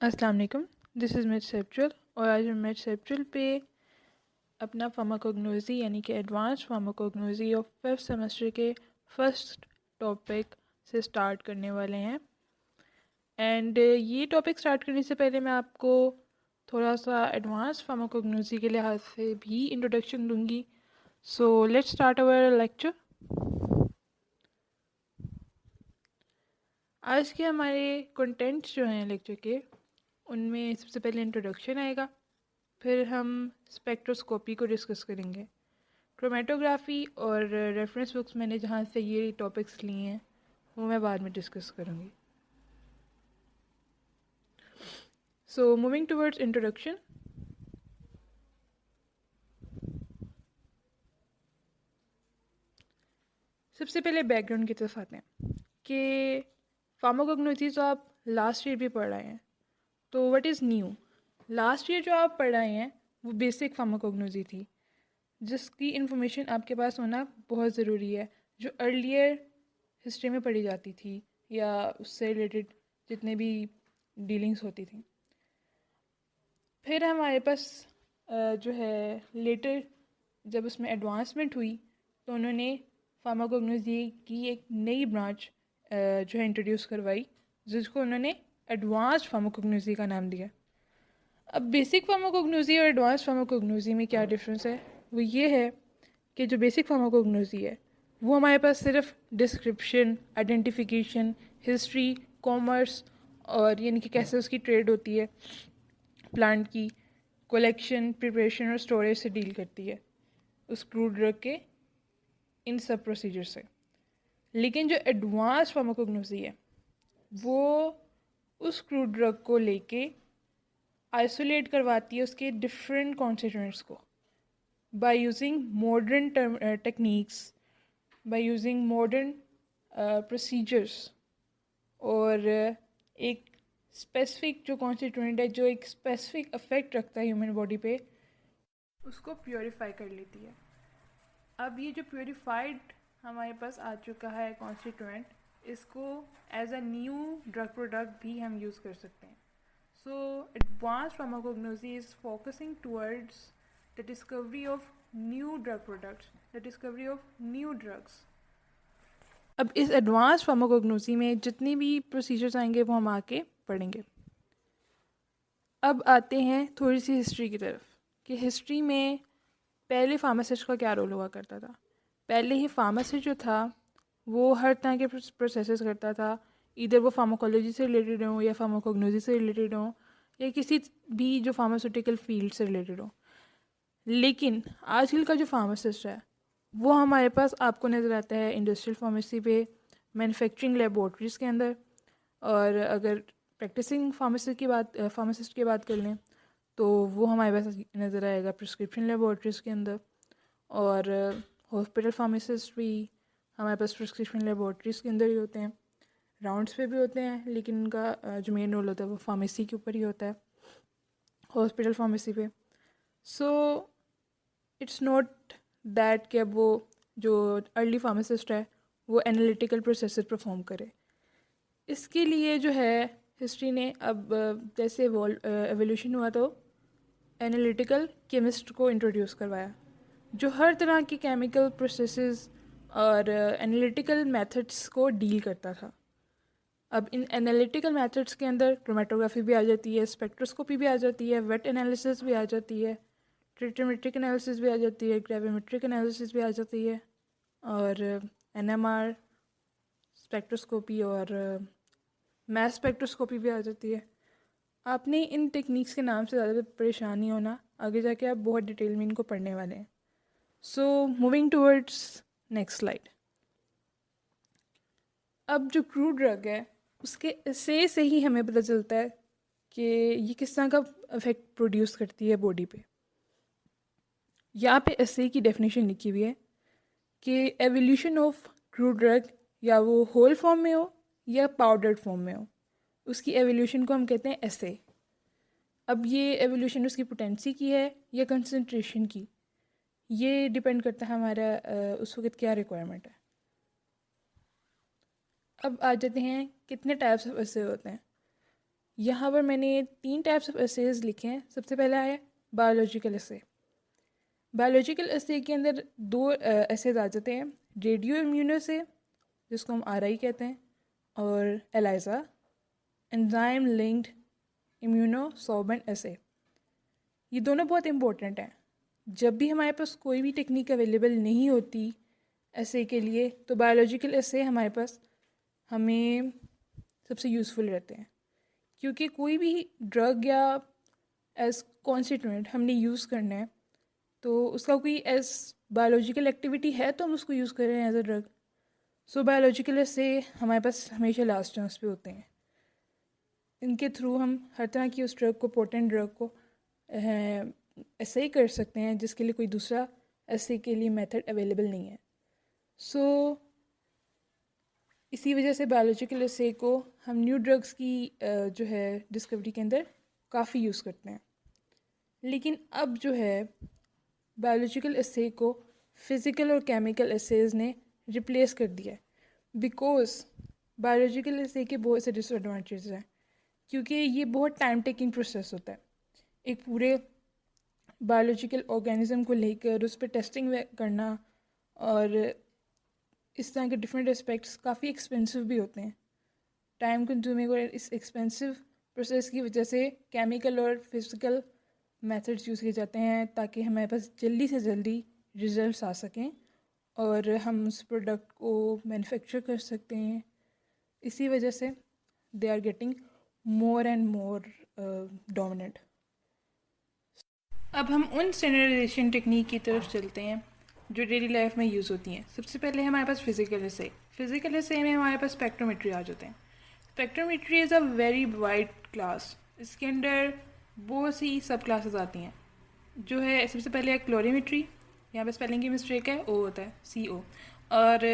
अस्सलाम वालेकुम। This is made सेप्चुअल और आज हम मेड सेप्चुअल पे अपना फार्माकोग्नोसी यानी कि advance pharmacognosy of fifth semester के फर्स्ट टॉपिक से स्टार्ट करने वाले हैं। एंड ये टॉपिक स्टार्ट करने से पहले मैं आपको थोड़ा सा एडवांस फार्माकोग्नोसी के लिहाज से भी इंट्रोडक्शन दूंगी। So let's start our lecture. आज के हमारे कंटेंट्स जो हैं लेक्चर के, उनमें सबसे पहले इंट्रोडक्शन आएगा, फिर हम स्पेक्ट्रोस्कोपी को डिस्कस करेंगे। क्रोमेटोग्राफी और रेफरेंस बुक्स मैंने जहाँ से ये टॉपिक्स लिए हैं वो मैं बाद में डिस्कस करूँगी। So moving towards introduction. सबसे पहले बैकग्राउंड की तरफ आते हैं कि फार्माकोग्नोसी तो आप लास्ट ईयर भी पढ़ रहे हैं, तो what is new. Last year जो आप पढ़ रहे हैं वो बेसिक फार्माकोग्नोसी थी, जिसकी इन्फॉर्मेशन आपके पास होना बहुत ज़रूरी है, जो अर्लियर हिस्ट्री में पढ़ी जाती थी या उससे रिलेटेड जितने भी डीलिंग्स होती थी। फिर हमारे पास जो है लेटर जब उसमें एडवांसमेंट हुई तो उन्होंने फार्माकोग्नोसी की एक नई ब्रांच जो है इंट्रोड्यूस करवाई, जिसको उन्होंने एडवांस्ड फार्माकोग्नोसी का नाम दिया। अब बेसिक फार्माकोग्नोसी और एडवांस फार्माकोग्नोसी में क्या डिफरेंस है, वो ये है कि जो बेसिक फार्माकोग्नोसी है वो हमारे पास सिर्फ डिस्क्रिप्शन, आइडेंटिफिकेशन, हिस्ट्री, कॉमर्स और यानी कि कैसे उसकी ट्रेड होती है, प्लांट की कलेक्शन, प्रिपरेशन और स्टोरेज से डील करती है, उस क्रूड ड्रग के इन सब प्रोसीजर से। लेकिन जो एडवांस फार्माकोग्नोसी है वो उस क्रूड ड्रग को लेके आइसोलेट करवाती है उसके डिफरेंट कॉन्स्टिट्यूएंट्स को by using modern techniques, by using modern procedures, और एक स्पेसिफिक जो कॉन्स्टिट्यूएंट है जो एक स्पेसिफिक अफेक्ट रखता है ह्यूमन बॉडी पे, उसको प्योरीफाई कर लेती है। अब ये जो प्योरीफाइड हमारे पास आ चुका है कॉन्स्टिट्यूएंट, इसको as a new drug product भी हम यूज़ कर सकते हैं। So advance pharmacognosy is focusing towards the discovery of new drug products, the discovery of new drugs. अब इस एडवांस फार्माकोग्नोसी में जितनी भी प्रोसीजर्स आएंगे वो हम आके पढ़ेंगे। अब आते हैं थोड़ी सी हिस्ट्री की तरफ कि हिस्ट्री में पहले फार्मासिस्ट का क्या रोल हुआ करता था। पहले ही फार्मासिस्ट जो था वो हर तरह के प्रोसेसेस करता था, इधर वो फार्माकोलॉजी से रिलेटेड हो या फार्माकोग्नोसी से रिलेटेड हो या किसी भी जो फार्मास्यूटिकल फील्ड से रिलेटेड हो। लेकिन आजकल का जो फार्मासिस्ट है वो हमारे पास आपको नज़र आता है इंडस्ट्रियल फार्मेसी पे, मैन्युफैक्चरिंग लेबॉर्ट्रीज़ के अंदर, और अगर प्रैक्टिसिंग फार्मासिस्ट की बात कर लें तो वो हमारे पास नज़र आएगा प्रिस्क्रिप्शन लेबॉर्ट्रीज़ के अंदर, और हॉस्पिटल फार्मासिस्ट भी हमारे पास प्रिस्क्रिप्शन लेबॉर्ट्रीज़ के अंदर ही होते हैं। राउंड्स पे भी होते हैं लेकिन उनका जो मेन रोल होता है वो फार्मेसी के ऊपर ही होता है, हॉस्पिटल फार्मेसी पे। सो इट्स नॉट दैट कि अब वो जो अर्ली फार्मासिस्ट है वो एनालिटिकल प्रोसेसेस परफॉर्म करे। इसके लिए जो है हिस्ट्री ने अब जैसे एवोल्यूशन हुआ तो एनालिटिकल केमिस्ट को इंट्रोड्यूस करवाया, जो हर तरह के केमिकल प्रोसेसेस और एनालिटिकल मेथड्स को डील करता था। अब इन एनालिटिकल मेथड्स के अंदर क्रोमेटोग्राफी भी आ जाती है, स्पेक्ट्रोस्कोपी भी आ जाती है, वेट एनालिसिस भी आ जाती है, ट्रिटोमेट्रिक एनालिसिस भी आ जाती है, ग्रेविमेट्रिक एनालिसिस भी आ जाती है, और एनएमआर स्पेक्ट्रोस्कोपी और मैस स्पेक्ट्रोस्कोपी भी आ जाती है। आपने इन टेक्निक्स के नाम से ज़्यादा परेशान नहीं होना, आगे जाके आप बहुत डिटेल में इनको पढ़ने वाले हैं। So moving towards next slide. अब जो क्रूड ड्रग है उसके से ही हमें पता चलता है कि ये किस तरह का इफेक्ट प्रोड्यूस करती है बॉडी पे। यहाँ पे एसे की डेफिनेशन लिखी हुई है कि एवोल्यूशन ऑफ क्रूड ड्रग या वो होल फॉर्म में हो या पाउडर्ड फॉर्म में हो, उसकी एवोल्यूशन को हम कहते हैं एसे। अब ये एवोल्यूशन उसकी पोटेंसी की है या कंसंट्रेशन की, ये डिपेंड करता है हमारा उस वक्त क्या रिक्वायरमेंट है। अब आ जाते हैं कितने टाइप्स ऑफ एसे होते हैं। यहाँ पर मैंने 3 टाइप्स ऑफ एसेज लिखे हैं। सबसे पहला है बायोलॉजिकल एसे। बायोलॉजिकल एसे के अंदर 2 एसेज आ जाते हैं, रेडियो इम्यूनो एसे जिसको हम RI कहते हैं, और ELISA enzyme linked immunosorbent assay. ये दोनों बहुत इंपॉर्टेंट हैं। जब भी हमारे पास कोई भी टेक्निक अवेलेबल नहीं होती एसे के लिए, तो बायोलॉजिकल एसे हमारे पास हमें सबसे यूज़फुल रहते हैं, क्योंकि कोई भी ड्रग या एज कॉन्स्टिट्यूएंट हमने यूज़ करना है, तो उसका कोई एज बायोलॉजिकल एक्टिविटी है तो हम उसको यूज़ कर रहे हैं as a drug. So biological assay हमारे पास हमेशा लास्ट चांस पे होते हैं। इनके थ्रू हम हर तरह की उस ड्रग को, पोटेंट ड्रग को ऐसे ही कर सकते हैं जिसके लिए कोई दूसरा ऐसे के लिए मेथड अवेलेबल नहीं है। सो इसी वजह से बायोलॉजिकल एसे को हम न्यू ड्रग्स की जो है डिस्कवरी के अंदर काफ़ी यूज़ करते हैं। लेकिन अब जो है बायोलॉजिकल एसे को फ़िज़िकल और केमिकल एसेज ने रिप्लेस कर दिया है, बिकॉज बायोलॉजिकल एसे के बहुत से डिसएडवांटेज हैं, क्योंकि ये बहुत टाइम टेकिंग प्रोसेस होता है। एक पूरे बायोलॉजिकल ऑर्गेनिज्म को लेकर उस पर टेस्टिंग करना और इस तरह के डिफरेंट एस्पेक्ट्स काफ़ी एक्सपेंसिव भी होते हैं, टाइम कंज्यूमिंग, और इस एक्सपेंसिव प्रोसेस की वजह से केमिकल और फिज़िकल मेथड्स यूज़ किए जाते हैं ताकि हमारे पास जल्दी से जल्दी रिजल्ट्स आ सकें और हम उस प्रोडक्ट को मैन्युफैक्चर कर सकते हैं। इसी वजह से they are getting more and more dominant. अब हम उन स्टैंडर्डाइजेशन टेक्निक की तरफ चलते हैं जो डेली लाइफ में यूज़ होती हैं। सबसे पहले हमारे पास फिज़िकल एसे। फिज़िकल एसे में हमारे पास स्पेक्ट्रोमेट्री आ जाते हैं। Spectrometry is a very wide class. इसके अंदर बहुत सी सब क्लासेस आती हैं। जो है सबसे पहले है क्लोरीमेट्री, यहाँ पे स्पेलिंग की मिस्टेक है, ओ होता है CO। और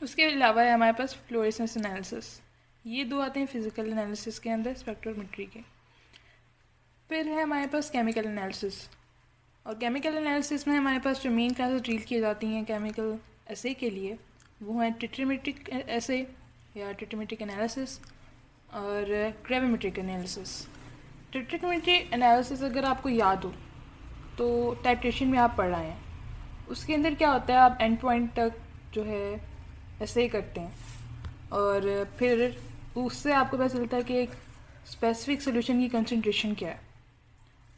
उसके अलावा है हमारे पास फ्लोरेसेंस एनालिसिस। ये 2 आते हैं फिज़िकल एनालिसिस के अंदर स्पेक्ट्रोमेट्री के। फिर है हमारे पास केमिकल एनालिसिस, और केमिकल एनालिसिस में हमारे पास जो मेन क्लासेस डील की जाती हैं केमिकल एसे के लिए, वो हैं ट्रिटिमेट्रिक एसे या ट्रिटिमेट्रिक एनालिसिस और ग्रेविमेट्रिक एनालिसिस। ट्रिटिमेट्रिक एनालिसिस अगर आपको याद हो तो टाइट्रेशन में आप पढ़ रहे हैं, उसके अंदर क्या होता है, आप एंड पॉइंट तक जो है ऐसे ही करते हैं और फिर उससे आपको पता चलता है कि एक स्पेसिफिक सोल्यूशन की कंसंट्रेशन क्या है,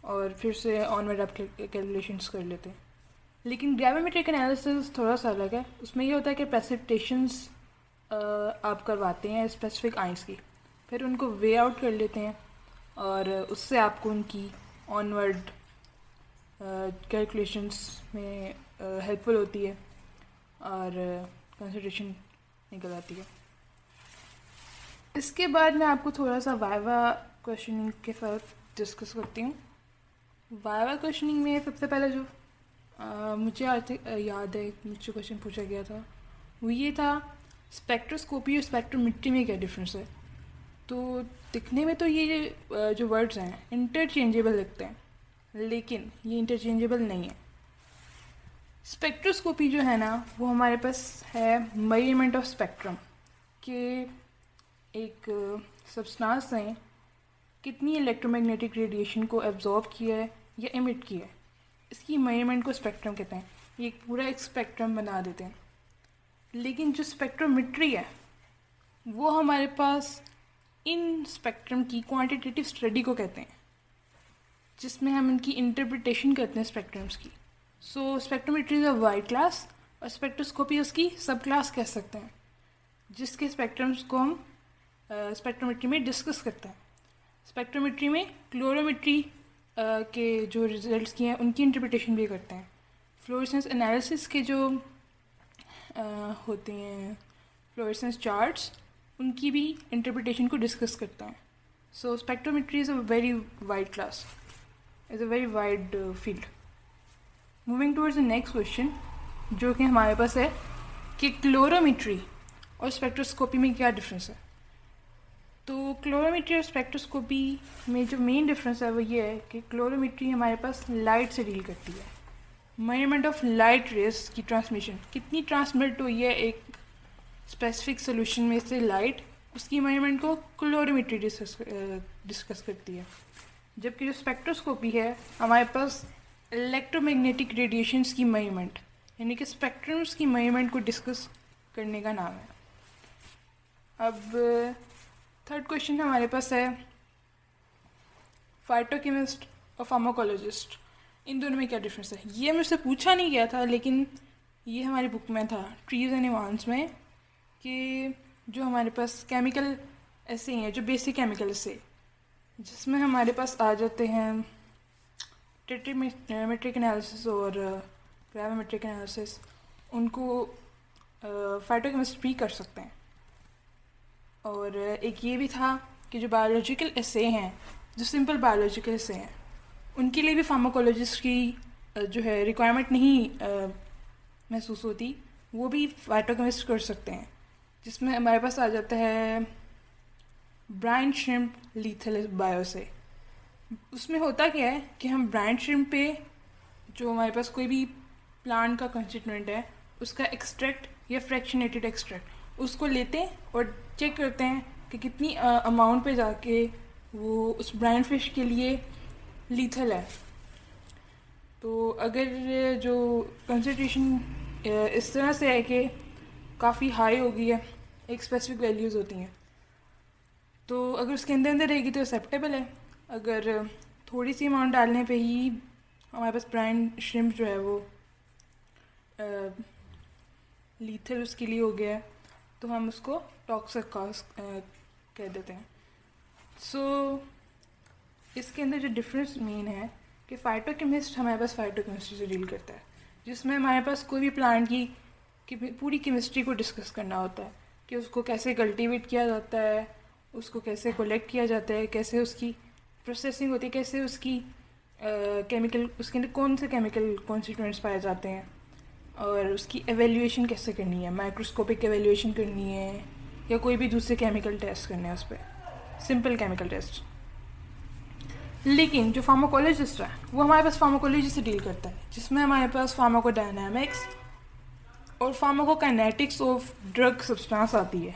और फिर से ऑनवर्ड आप कैलकुलेशंस कर लेते हैं। लेकिन ग्रेविमेट्रिक एनालिसिस थोड़ा सा अलग है। उसमें ये होता है कि प्रेसिपिटेशंस आप करवाते हैं स्पेसिफिक आइंस की, फिर उनको वे आउट कर लेते हैं और उससे आपको उनकी ऑनवर्ड कैलकुलेशंस में हेल्पफुल होती है और कंसंट्रेशन निकल आती है। इसके बाद मैं आपको थोड़ा सा वाइवा क्वेश्चनिंग के साथ डिस्कस करती हूँ। वाइवा क्वेश्चनिंग में सबसे पहले जो मुझे याद है मुझसे क्वेश्चन पूछा गया था, वो ये था स्पेक्ट्रोस्कोपी और स्पेक्ट्रोमेट्री में क्या डिफरेंस है। तो दिखने में तो ये जो वर्ड्स हैं इंटरचेंजेबल लगते हैं, लेकिन ये इंटरचेंजेबल नहीं है। स्पेक्ट्रोस्कोपी जो है ना, वो हमारे पास है मेजरमेंट ऑफ स्पेक्ट्रम के एक सब्सटेंस ने कितनी इलेक्ट्रोमैग्नेटिक रेडिएशन को एब्जॉर्ब किया है या इमिट किया है, इसकी मेजरमेंट को स्पेक्ट्रम कहते हैं। ये एक पूरा एक स्पेक्ट्रम बना देते हैं। लेकिन जो स्पेक्ट्रोमेट्री है वो हमारे पास इन स्पेक्ट्रम की क्वांटिटेटिव स्टडी को कहते हैं, जिसमें हम इनकी इंटरप्रिटेशन करते हैं स्पेक्ट्रम्स की। So spectrometry is a wide class और स्पेक्ट्रोस्कोपी उसकी सब क्लास कह सकते हैं, जिसके स्पेक्ट्रम्स को हम स्पेक्ट्रोमेट्री में डिस्कस करते हैं। स्पेक्ट्रोमेट्री में क्लोरोमेट्री के जो रिजल्ट्स किए हैं उनकी इंटरप्रिटेशन भी करते हैं। फ्लोरेसेंस एनालिसिस के जो होते हैं फ्लोरेसेंस चार्ट्स, उनकी भी इंटरप्रिटेशन को डिस्कस करता है। So spectrometry is a very wide class, is a very wide field. Moving towards the next question, जो कि हमारे पास है कि क्लोरोमेट्री और स्पेक्ट्रोस्कोपी में क्या डिफरेंस है। तो क्लोरोमेट्री और स्पेक्ट्रोस्कोपी में जो मेन डिफरेंस है वो ये है कि क्लोरोमेट्री हमारे पास लाइट से डील करती है। मेजरमेंट ऑफ लाइट रेस की ट्रांसमिशन, कितनी ट्रांसमिट हुई है एक स्पेसिफिक सोल्यूशन में से लाइट, उसकी मेजरमेंट को क्लोरीमेट्री डिस्कस करती है। जबकि जो स्पेक्ट्रोस्कोपी है हमारे पास इलेक्ट्रोमैग्नेटिक रेडिएशंस की मेजरमेंट यानी कि स्पेक्ट्रम्स की मेजरमेंट को डिस्कस करने का नाम है। अब थर्ड क्वेश्चन हमारे पास है फाइटोकेमिस्ट और फार्माकोलॉजिस्ट, इन दोनों में क्या डिफरेंस है। ये मुझसे पूछा नहीं गया था लेकिन ये हमारी बुक में था ट्रीज एंड एडवांस में, कि जो हमारे पास केमिकल ऐसे हैं जो बेसिक केमिकल ऐसे जिसमें हमारे पास आ जाते हैं टेट्रीमेट्रिक एनालिसिस और ग्राविमेट्रिक एनालिसिस, उनको फाइटोकेमिस्ट भी कर सकते हैं। और एक ये भी था कि जो बायोलॉजिकल एसे हैं, जो सिंपल बायोलॉजिकल एसे हैं, उनके लिए भी फार्माकोलॉजिस्ट की जो है रिक्वायरमेंट नहीं महसूस होती, वो भी फाइटोकेमिस्ट कर सकते हैं। जिसमें हमारे पास आ जाता है ब्राइन श्रिम्प लीथल बायोसे। उसमें होता क्या है कि हम ब्राइन श्रिम्प पे जो हमारे पास कोई भी प्लांट का कंस्टिट्यूएंट है उसका एक्सट्रैक्ट या फ्रैक्शनेटेड एक्सट्रैक्ट उसको लेते हैं और चेक करते हैं कि कितनी अमाउंट पे जाके वो उस ब्राइन फिश के लिए लीथल है। तो अगर जो कंसंट्रेशन इस तरह से है कि काफ़ी हाई हो गई है, एक स्पेसिफिक वैल्यूज़ होती हैं, तो अगर उसके अंदर अंदर रहेगी तो एक्सेप्टेबल है। अगर थोड़ी सी अमाउंट डालने पे ही हमारे पास ब्राइन श्रिम्प जो है वो लीथल उसके लिए हो गया है तो हम उसको टॉक्सिक कह देते हैं। सो इसके अंदर जो डिफरेंस मेन है कि फाइटोकेमिस्ट हमारे पास फाइटोकेमिस्ट्री से डील करता है, जिसमें हमारे पास कोई भी प्लांट की पूरी केमिस्ट्री को डिस्कस करना होता है कि उसको कैसे कल्टीवेट किया जाता है, उसको कैसे कलेक्ट किया जाता है, कैसे उसकी प्रोसेसिंग होती है, कैसे उसकी केमिकल उसके अंदर कौन से केमिकल कॉन्स्टिट्यूएंट्स पाए जाते हैं, और उसकी एवेल्यूएशन कैसे करनी है, माइक्रोस्कोपिक एवेल्यूएशन करनी है या कोई भी दूसरे केमिकल टेस्ट करने हैं उस पर, सिंपल केमिकल टेस्ट। लेकिन जो फार्माकोलॉजिस्ट है वो हमारे पास फार्माकोलॉजी से डील करता है, जिसमें हमारे पास फार्माकोडायनामिक्स और फार्माकोकाइनेटिक्स ऑफ ड्रग सब्सटेंस आती है।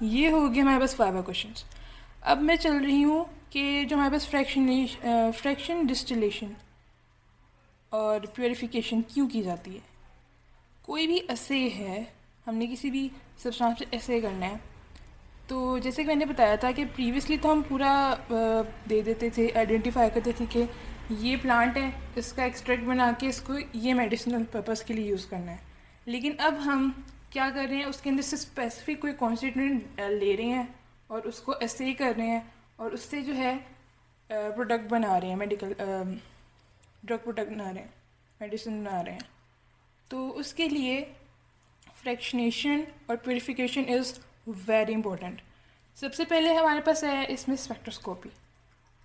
ये हो गया हमारे पास 5 क्वेश्चंस। अब मैं चल रही हूँ कि जो हमारे पास फ्रैक्शन डिस्टिलेशन और प्योरीफिकेशन क्यों की जाती है। कोई भी असे है, हमने किसी भी सब्सटेंस पे असे करना है, तो जैसे कि मैंने बताया था कि प्रीवियसली तो हम पूरा दे देते थे, आइडेंटिफाई करते थे कि ये प्लांट है, इसका एक्सट्रैक्ट बना के इसको ये मेडिसिनल पर्पस के लिए यूज़ करना है। लेकिन अब हम क्या कर रहे हैं, उसके अंदर से स्पेसिफिक कोई कॉन्स्टिट्यूएंट ले रहे हैं और उसको ऐसे कर रहे हैं और उससे जो है प्रोडक्ट बना रहे हैं, मेडिकल ड्रग प्रोडक्ट बना रहे हैं, मेडिसिन बना रहे हैं। तो उसके लिए फ्रैक्शनेशन और प्यूरिफिकेशन इज़ वेरी इंपॉर्टेंट। सबसे पहले हमारे पास है इसमें स्पेक्ट्रोस्कोपी।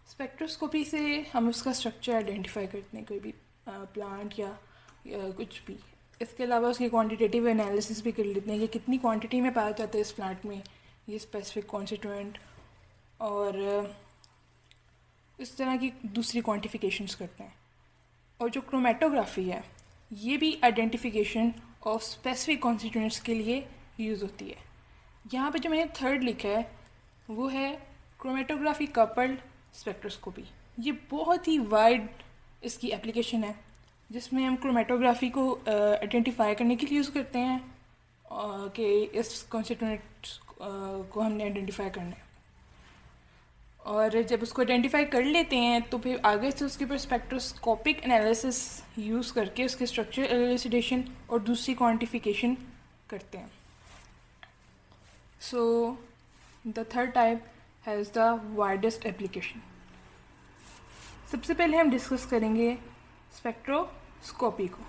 स्पेक्ट्रोस्कोपी से हम उसका स्ट्रक्चर आइडेंटिफाई करते हैं, कोई भी प्लांट या कुछ भी। इसके अलावा उसकी क्वांटिटेटिव एनालिसिस भी कर लेते हैं कि कितनी क्वांटिटी में पाया जाता है इस प्लांट में ये स्पेसिफिक कॉन्स्टिट्यूएंट, और इस तरह की दूसरी क्वांटिफिकेशंस करते हैं। और जो क्रोमेटोग्राफी है ये भी आइडेंटिफिकेशन ऑफ स्पेसिफिक कॉन्स्टिट्यूएंट्स के लिए यूज़ होती है। यहाँ पे जो मैंने थर्ड लिखा है वो है क्रोमेटोग्राफी कपल्ड स्पेक्ट्रोस्कोपी। ये बहुत ही वाइड इसकी एप्लीकेशन है, जिसमें हम क्रोमेटोग्राफी को आइडेंटिफाई करने के लिए यूज़ करते हैं कि इस कॉन्स्टिट्यूएंट को हमने आइडेंटिफाई करना है। और जब उसको आइडेंटिफाई कर लेते हैं तो फिर आगे से उसके ऊपर स्पेक्ट्रोस्कोपिक एनालिसिस यूज़ करके उसके स्ट्रक्चर एलुसिडेशन और दूसरी क्वांटिफिकेशन करते हैं। So the third type has the widest application. सबसे पहले हम डिस्कस करेंगे स्पेक्ट्रोस्कोपी को।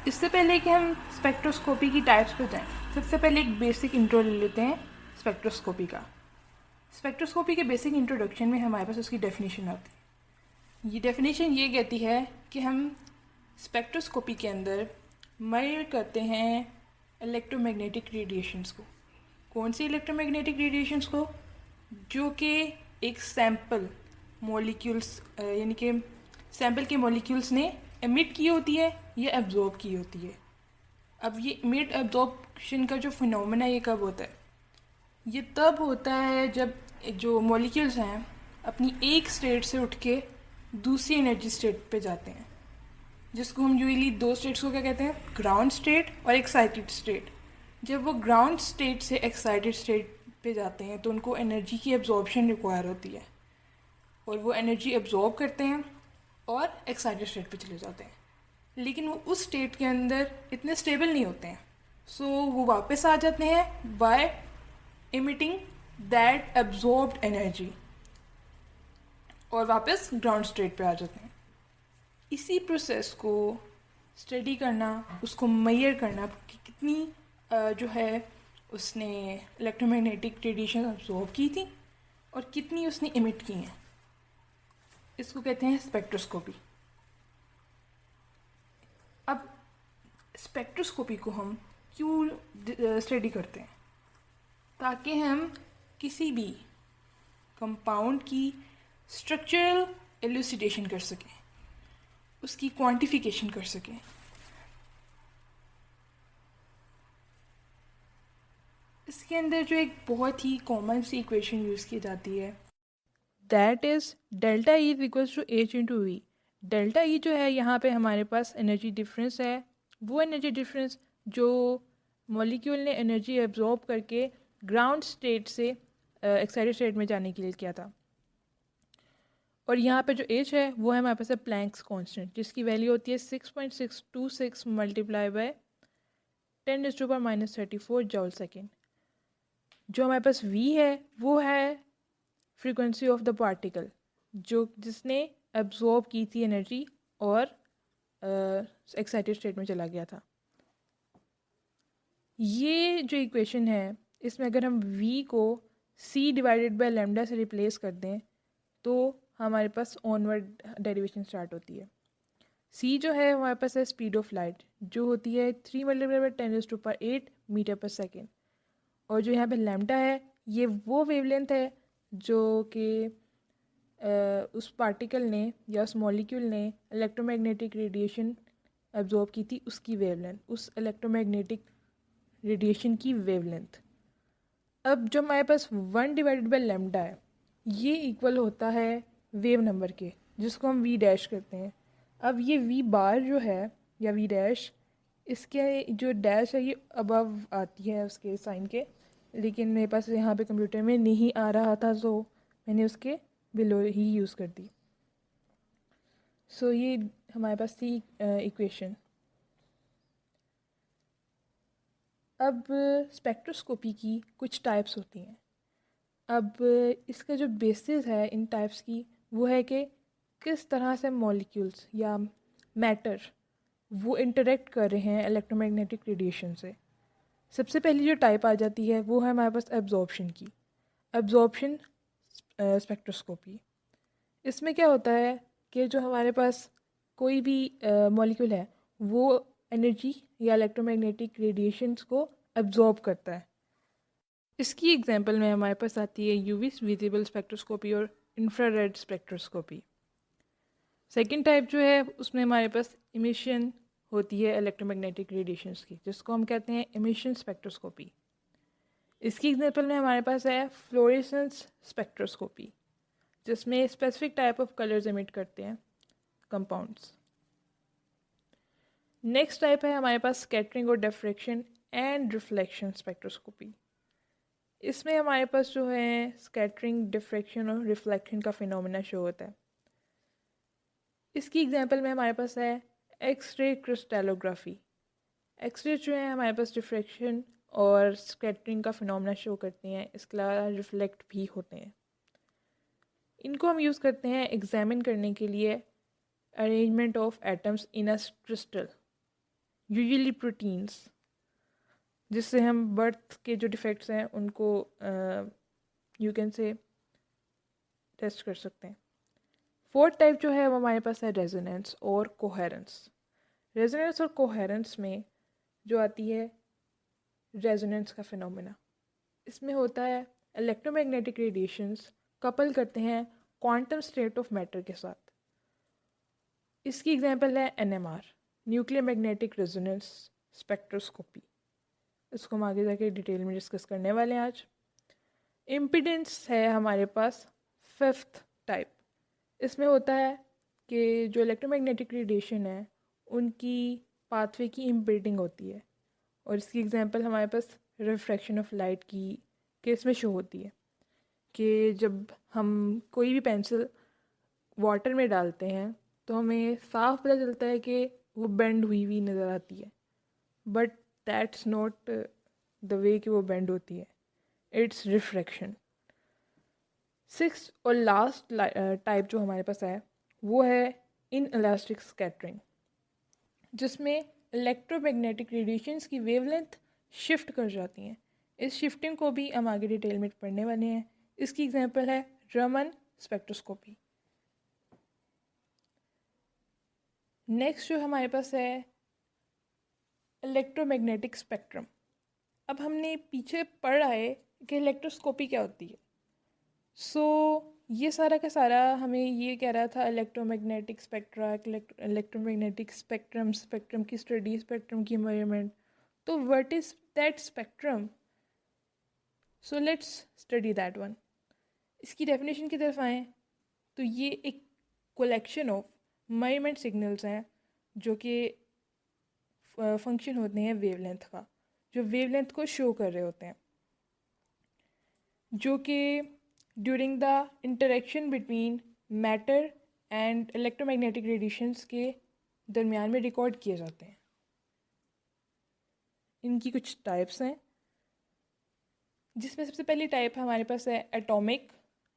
इससे पहले कि हम स्पेक्ट्रोस्कोपी की टाइप्स पर जाएं, सबसे पहले एक बेसिक इंट्रो ले लेते हैं स्पेक्ट्रोस्कोपी का। स्पेक्ट्रोस्कोपी के बेसिक इंट्रोडक्शन में हमारे पास उसकी डेफिनेशन आती है। ये डेफिनेशन ये कहती है कि हम स्पेक्ट्रोस्कोपी के अंदर मेजर करते हैं इलेक्ट्रोमैग्नेटिक रेडिएशंस को। कौन सी इलेक्ट्रोमैग्नेटिक रेडिएशंस को? जो कि एक सैम्पल मॉलिक्यूल्स यानी कि सैम्पल के मॉलिक्यूल्स ने एमिट की होती है या एब्जॉर्ब की होती है। अब ये एमिट एब्जॉर्ब रिफ्लेक्शन का जो फिनोमेना ये कब होता है? ये तब होता है जब जो मॉलिक्यूल्स हैं अपनी एक स्टेट से उठ के दूसरी एनर्जी स्टेट पे जाते हैं, जिसको हम यूजली दो स्टेट्स को क्या कहते हैं, ग्राउंड स्टेट और एक्साइटेड स्टेट। जब वो ग्राउंड स्टेट से एक्साइटेड स्टेट पे जाते हैं तो उनको एनर्जी की एब्जॉर्बशन रिक्वायर होती है, और वो एनर्जी एब्जॉर्ब करते हैं और एक्साइटेड स्टेट पे चले जाते हैं। लेकिन वो उस स्टेट के अंदर इतने स्टेबल नहीं होते हैं, सो वो वापस आ जाते हैं by emitting that absorbed energy और वापस ग्राउंड स्टेट पे आ जाते हैं। इसी प्रोसेस को स्टडी करना, उसको मेजर करना कि कितनी जो है उसने इलेक्ट्रोमैग्नेटिक रेडिएशन अब्जॉर्ब की थी और कितनी उसने इमिट की हैं, इसको कहते हैं स्पेक्ट्रोस्कोपी। अब स्पेक्ट्रोस्कोपी को हम क्यों स्टडी करते हैं? ताकि हम किसी भी कंपाउंड की स्ट्रक्चरल एलुसिडेशन कर सकें, उसकी क्वांटिफिकेशन कर सकें। इसके अंदर जो एक बहुत ही कॉमन सी इक्वेशन यूज़ की जाती है, that is delta E is equals to h into v. Delta E जो है यहाँ पे हमारे पास एनर्जी डिफरेंस है, वो एनर्जी डिफरेंस जो मॉलिक्यूल ने एनर्जी एब्जॉर्ब करके ग्राउंड स्टेट से एक्साइटेड स्टेट में जाने के लिए किया था। और यहाँ पे जो एच है वो है हमारे पास है प्लैंक्स कांस्टेंट, जिसकी वैल्यू होती है 6.626 मल्टीप्लाई बाय 10⁻⁻34 जॉल सेकेंड। जो हमारे पास वी है वो है फ्रीक्वेंसी ऑफ द पार्टिकल जिसने एब्जॉर्ब की थी एनर्जी और एक्साइटेड स्टेट में चला गया था। ये जो इक्वेशन है, इसमें अगर हम v को c डिवाइडेड बाय लैम्डा से रिप्लेस कर दें तो हमारे पास ऑनवर्ड डेरिवेशन स्टार्ट होती है। c जो है हमारे पास है स्पीड ऑफ लाइट, जो होती है 3 मल्टीप्लाई बाय 10⁸8 मीटर पर सेकेंड। और जो यहाँ पे लैम्डा है ये वो वेवलेंथ है जो कि उस पार्टिकल ने या उस मॉलिक्यूल ने इलेक्ट्रोमैग्नेटिक रेडिएशन एब्जॉर्ब की थी, उसकी वेवलेंथ, उस इलेक्ट्रोमैग्नेटिक रेडिएशन की वेवलेंथ। अब जो हमारे पास 1 डिवाइडेड बाय लैम्डा है ये इक्वल होता है वेव नंबर के, जिसको हम वी डैश करते हैं। अब ये वी बार जो है या वी डैश, इसके जो डैश है ये अबव आती है उसके साइन के, लेकिन मेरे पास यहाँ पे कंप्यूटर में नहीं आ रहा था, सो मैंने उसके बिलो ही यूज़ कर दी। सो ये हमारे पास थी इक्वेशन। अब स्पेक्ट्रोस्कोपी की कुछ टाइप्स होती हैं। अब इसका जो बेसिस है इन टाइप्स की वो है कि किस तरह से मॉलिक्यूल्स या मैटर वो इंटरेक्ट कर रहे हैं इलेक्ट्रोमैग्नेटिक रेडिएशन से। सबसे पहली जो टाइप आ जाती है वो है हमारे पास एब्जॉर्प्शन की, एब्जॉर्प्शन स्पेक्ट्रोस्कोपी। इसमें क्या होता है कि जो हमारे पास कोई भी मॉलिक्यूल है वो एनर्जी या इलेक्ट्रोमैग्नेटिक रेडिएशंस को एब्जॉर्ब करता है। इसकी एग्जांपल में हमारे पास आती है यूवी विजिबल स्पेक्ट्रोस्कोपी और इंफ्रारेड स्पेक्ट्रोस्कोपी। सेकंड टाइप जो है उसमें हमारे पास इमिशन होती है इलेक्ट्रोमैग्नेटिक रेडिएशंस की, जिसको हम कहते हैं इमिशन स्पेक्ट्रोस्कोपी। इसकी एग्जांपल में हमारे पास है फ्लोरेसेंस स्पेक्ट्रोस्कोपी, जिसमें specific type of colours emit करते हैं कंपाउंड्स। नेक्स्ट टाइप है हमारे पास स्कैटरिंग और डिफ्रैक्शन एंड रिफ्लेक्शन स्पेक्ट्रोस्कोपी। इसमें हमारे पास जो है स्कैटरिंग, डिफ्रैक्शन और रिफ्लेक्शन का फिनोमेना शो होता है। इसकी एग्जांपल में हमारे पास है एक्स-रे क्रिस्टलोग्राफी। एक्स-रे जो है हमारे पास डिफ्रैक्शन और स्कैटरिंग का फिनोमेना शो करते हैं, इसके अलावा रिफ्लेक्ट भी होते हैं। इनको हम यूज़ करते हैं एग्जामिन करने के लिए arrangement of atoms in a crystal, usually proteins, जिससे हम बर्थ के जो डिफेक्ट्स हैं उनको यू कैन से टेस्ट कर सकते हैं। फोर्थ टाइप जो है वो हमारे पास है रेजोनेंस और कोहेरेंस। रेजोनेंस और कोहेरेंस में जो आती है रेजोनेंस का फिनोमेना, इसमें होता है इलेक्ट्रोमैग्नेटिक रेडिएशंस कपल करते हैं क्वांटम स्टेट ऑफ मैटर के साथ। इसकी एग्जांपल है NMR, nuclear magnetic resonance spectroscopy. इसको हम आगे जाके डिटेल में डिस्कस करने वाले हैं आज। इम्पीडेंस है हमारे पास फिफ्थ टाइप। इसमें होता है कि जो इलेक्ट्रोमैग्नेटिक रेडिएशन है उनकी पाथवे की इम्पीडिंग होती है, और इसकी एग्जांपल हमारे पास रिफ्रैक्शन ऑफ लाइट की केस में शो होती है कि जब हम कोई भी पेंसिल वाटर में डालते हैं तो हमें साफ पता चलता है कि वो बेंड हुई हुई नज़र आती है, but that's not the way कि वो बेंड होती है, इट्स रिफ्रैक्शन। सिक्स और लास्ट टाइप जो हमारे पास है वो है इन इलास्टिक स्कैटरिंग, जिसमें इलेक्ट्रोमैग्नेटिक रेडिएशंस की वेवलेंथ शिफ्ट कर जाती हैं। इस शिफ्टिंग को भी हम आगे डिटेल में पढ़ने वाले हैं। इसकी एग्जांपल है रमन स्पेक्ट्रोस्कोपी। नेक्स्ट जो हमारे पास है इलेक्ट्रोमैग्नेटिक स्पेक्ट्रम। अब हमने पीछे पढ़ा है कि इलेक्ट्रोस्कोपी क्या होती है। सो ये सारा का सारा हमें ये कह रहा था electromagnetic spectra, electromagnetic spectrum, spectrum की स्टडी, स्पेक्ट्रम की मेजरमेंट। तो what is that spectrum? So let's study that one. इसकी डेफिनेशन की तरफ आएँ तो ये एक कलेक्शन ऑफ मेजरमेंट सिग्नल्स हैं जो कि फंक्शन होते हैं वेवलेंथ का, जो वेवलेंथ को शो कर रहे होते हैं, जो कि during the interaction between matter and electromagnetic radiations के दरमियान में रिकॉर्ड किए जाते हैं। इनकी कुछ टाइप्स हैं, जिसमें सबसे पहली टाइप हमारे पास है एटॉमिक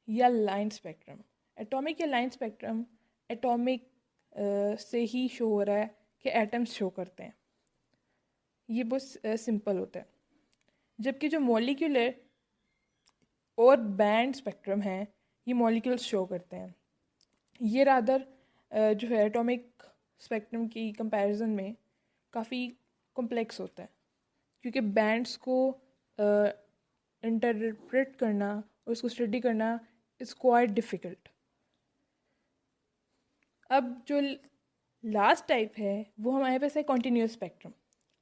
या लाइन स्पेक्ट्रम। एटॉमिक या लाइन स्पेक्ट्रम एटॉमिक से ही शो हो रहा है कि एटम्स शो करते हैं, ये बहुत सिंपल होता है। जबकि जो मॉलिक्यूलर और बैंड स्पेक्ट्रम है ये मॉलिक्यूल्स शो करते हैं। ये रादर जो है एटॉमिक स्पेक्ट्रम की कंपैरिजन में काफ़ी कॉम्प्लेक्स होता है, क्योंकि बैंड्स को इंटरप्रेट करना और उसको स्टडी करना इज़ क्वाइट डिफ़िकल्ट। अब जो लास्ट टाइप है वो हमारे पास है कॉन्टीन्यूअस स्पेक्ट्रम।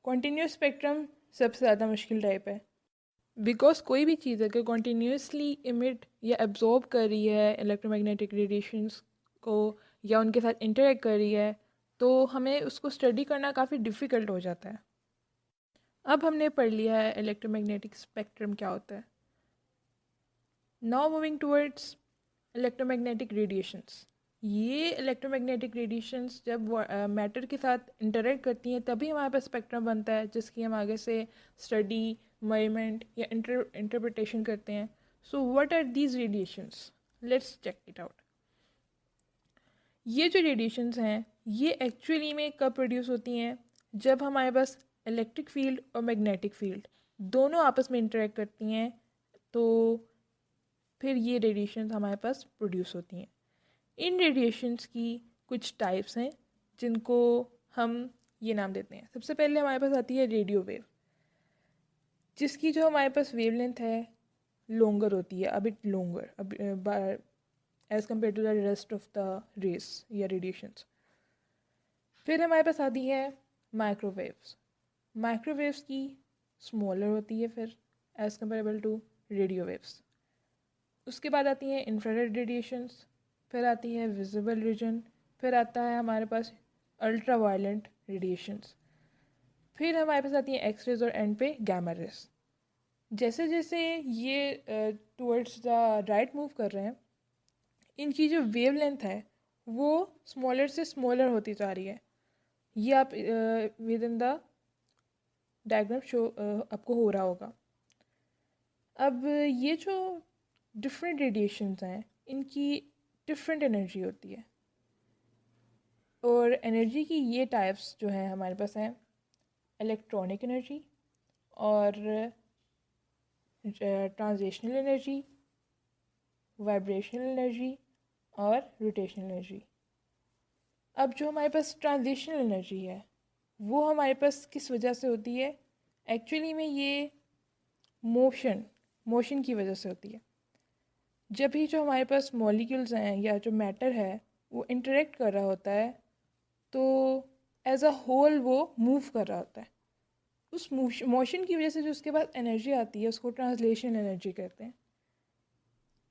कॉन्टीन्यूअस स्पेक्ट्रम सबसे ज़्यादा मुश्किल टाइप है, बिकॉज कोई भी चीज़ अगर कॉन्टीन्यूसली इमिट या एब्जॉर्ब कर रही है इलेक्ट्रोमैग्नेटिक रेडिएशंस को या उनके साथ इंटरेक्ट कर रही है तो हमें उसको स्टडी करना काफ़ी डिफ़िकल्ट हो जाता है। अब हमने पढ़ लिया है इलेक्ट्रोमैग्नेटिक स्पेक्ट्रम क्या होता है। Now moving towards electromagnetic radiations. ये इलेक्ट्रोमैग्नेटिक रेडिएशंस जब मैटर के साथ इंटरेक्ट करती हैं तभी हमारे पास स्पेक्ट्रम बनता है, जिसकी हम आगे से स्टडी, मेजरमेंट या इंटरप्रिटेशन करते हैं। So what are these radiations? Let's check it out. ये जो रेडिएशंस हैं ये एक्चुअली में कब प्रोड्यूस होती हैं? जब हमारे पास इलेक्ट्रिक फील्ड और मैग्नेटिक फील्ड दोनों आपस में इंटरेक्ट करती हैं तो फिर ये रेडिएशंस हमारे पास प्रोड्यूस होती हैं। इन रेडिएशंस की कुछ टाइप्स हैं जिनको हम ये नाम देते हैं। सबसे पहले हमारे पास आती है रेडियो वेव, जिसकी जो हमारे पास वेवलेंथ है लॉन्गर होती है, a bit longer as compare to the rest of the rays या रेडिएशंस। फिर हमारे पास आती है माइक्रोवेव्स। माइक्रोवेव्स की स्मॉलर होती है फिर as comparable to radio waves. उसके बाद आती हैं इंफ्रारेड रेडिएशंस, फिर आती है विजिबल रीजन, फिर आता है हमारे पास अल्ट्रा वायलेंट रेडिएशंस, फिर हमारे पास आती है एक्स रेज और एंड पे गामा रेज। जैसे जैसे ये टुवर्ड्स द राइट मूव कर रहे हैं इनकी जो वेवलेंथ है वो स्मॉलर से स्मॉलर होती जा रही है। ये आप with in the diagram show आपको हो रहा होगा। अब ये जो डिफरेंट रेडिएशंस हैं इनकी डिफरेंट एनर्जी होती है, और एनर्जी की ये टाइप्स जो है हमारे पास हैं इलेक्ट्रॉनिक एनर्जी और ट्रांजिशनल एनर्जी, वाइब्रेशनल एनर्जी और रोटेशनल एनर्जी। अब जो हमारे पास ट्रांजिशनल एनर्जी है वो हमारे पास किस वजह से होती है? एक्चुअली में ये मोशन की वजह से होती है। जब भी जो हमारे पास मॉलिक्यूल्स हैं या जो मैटर है वो इंटरेक्ट कर रहा होता है तो एज अ होल वो मूव कर रहा होता है। उस मोशन की वजह से जो उसके पास एनर्जी आती है उसको ट्रांसलेशन एनर्जी कहते हैं।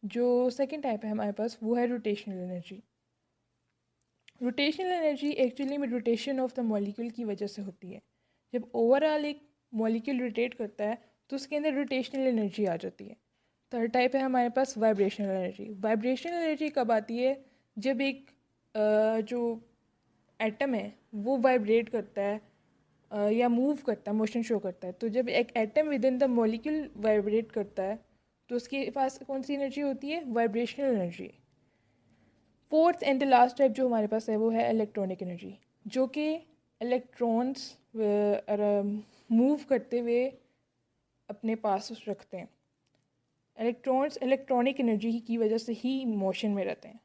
जो सेकंड टाइप है हमारे पास वो है rotational energy. Rotational energy actually में रोटेशन ऑफ द मॉलिक्यूल की वजह से होती है। जब ओवरऑल एक मॉलिक्यूल रोटेट करता है तो उसके अंदर रोटेशनल एनर्जी आ जाती है। थर्ड टाइप है हमारे पास वाइब्रेशनल एनर्जी। वाइब्रेशनल एनर्जी कब आती है? जब एक जो एटम है वो वाइब्रेट करता है या मूव करता है, मोशन शो करता है। तो जब एक atom with in the molecule vibrate करता है तो उसके पास कौन सी एनर्जी होती है? Vibrational energy. Fourth and the last type जो हमारे पास है वो है इलेक्ट्रॉनिक एनर्जी, जो कि इलेक्ट्रॉन्स मूव करते हुए अपने पास रखते हैं। इलेक्ट्रॉन्स इलेक्ट्रॉनिक एनर्जी की वजह से ही मोशन में रहते हैं।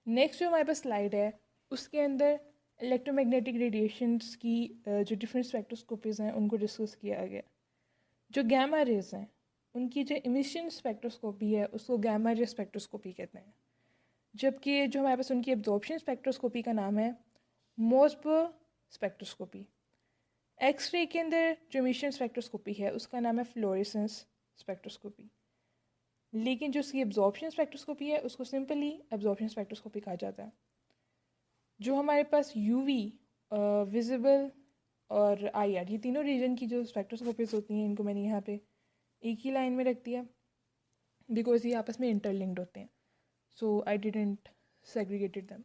नेक्स्ट जो हमारे पास स्लाइड है उसके अंदर इलेक्ट्रोमैग्नेटिक रेडिएशंस की जो डिफरेंट स्पेक्ट्रोस्कोपीज़ हैं उनको डिस्कस किया गया। जो गैमा रेज हैं उनकी जो इमिशन स्पेक्ट्रोस्कोपी है उसको गैमा रे स्पेक्ट्रोस्कोपी कहते हैं। जबकि जो हमारे पास उनकी एब्जॉर्प्शन स्पेक्ट्रोस्कोपी का नाम है मोसबो स्पेक्ट्रोस्कोपी। एक्सरे के अंदर जो इमिशन स्पेक्ट्रोस्कोपी है उसका नाम है फ्लोरेसेंस स्पेक्ट्रोस्कोपी। लेकिन जो उसकी एब्जॉर्प्शन स्पेक्ट्रोस्कोपी है उसको सिंपली एब्जॉर्प्शन स्पेक्ट्रोस्कोपी कहा जाता है। जो हमारे पास यूवी, विजिबल और आईआर, ये तीनों रीजन की जो स्पेक्ट्रोस्कोपीज होती हैं इनको मैंने यहाँ पे एक ही लाइन में रख दिया बिकॉज ये आपस में इंटरलिंक्ड होते हैं। सो आई डिडंट सेग्रीगेटेड दैम।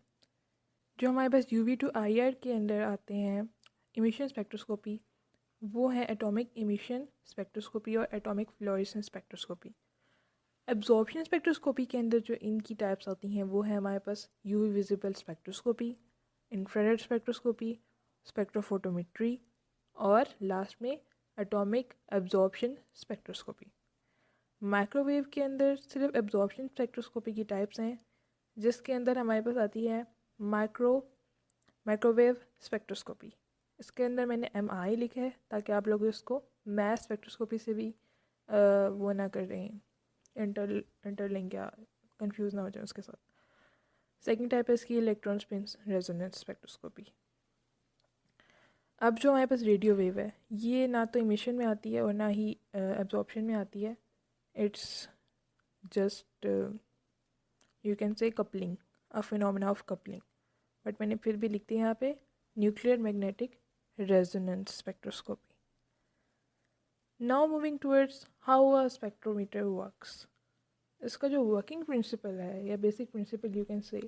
जो हमारे पास यूवी टू आईआर के अंदर आते हैं इमिशन स्पेक्ट्रोस्कोपी, वो है एटॉमिक इमिशन स्पेक्ट्रोस्कोपी और atomic fluorescence spectroscopy. Absorption spectroscopy के अंदर जो इनकी टाइप्स आती हैं वो है हमारे पास UV visible spectroscopy, infrared spectroscopy, spectrophotometry और लास्ट में एटॉमिक एब्जॉर्प्शन स्पेक्ट्रोस्कोपी। माइक्रोवेव के अंदर सिर्फ एब्जॉर्प्शन स्पेक्ट्रोस्कोपी की टाइप्स हैं, जिसके अंदर हमारे पास आती है माइक्रोवेव स्पेक्ट्रोस्कोपी। इसके अंदर मैंने MI लिखा है ताकि आप लोग इसको मैथ स्पेक्ट्रोस्कोपी से भी वो ना कर रहे हैं, इंटरलिंक या कंफ्यूज ना हो जाए उसके साथ। सेकंड टाइप है इसकी इलेक्ट्रॉन स्पिन रेजोनेंस स्पेक्ट्रोस्कोपी। अब जो हमारे पास रेडियो वेव है ये ना तो इमिशन में आती है और ना ही एब्जॉर्प्शन में आती है। It's just you can say coupling, a phenomena of coupling, but मैंने फिर भी लिख दिया यहाँ पे nuclear magnetic resonance spectroscopy. Now moving towards how a spectrometer works. इसका जो वर्किंग प्रिंसिपल है या basic principle you can say,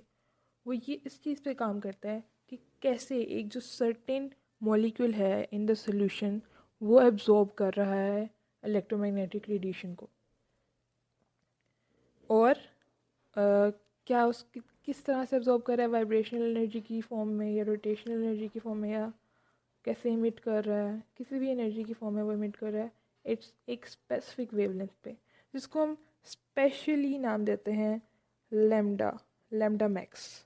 वो ये इस चीज़ पे काम करता है कि कैसे एक जो सर्टेन मॉलिक्यूल है इन द सोल्यूशन वो एब्जॉर्ब कर रहा है इलेक्ट्रोमैग्नेटिक रेडिएशन को, और क्या उसकी किस तरह से एब्जॉर्ब कर रहा है, वाइब्रेशनल एनर्जी की फॉर्म में या रोटेशनल एनर्जी की फॉर्म में, या कैसे इमिट कर रहा है, किसी भी एनर्जी की फॉर्म में वो इमिट कर रहा है। इट्स एक स्पेसिफिक वेवलेंथ पे, जिसको हम स्पेशली नाम देते हैं लैम्डा मैक्स।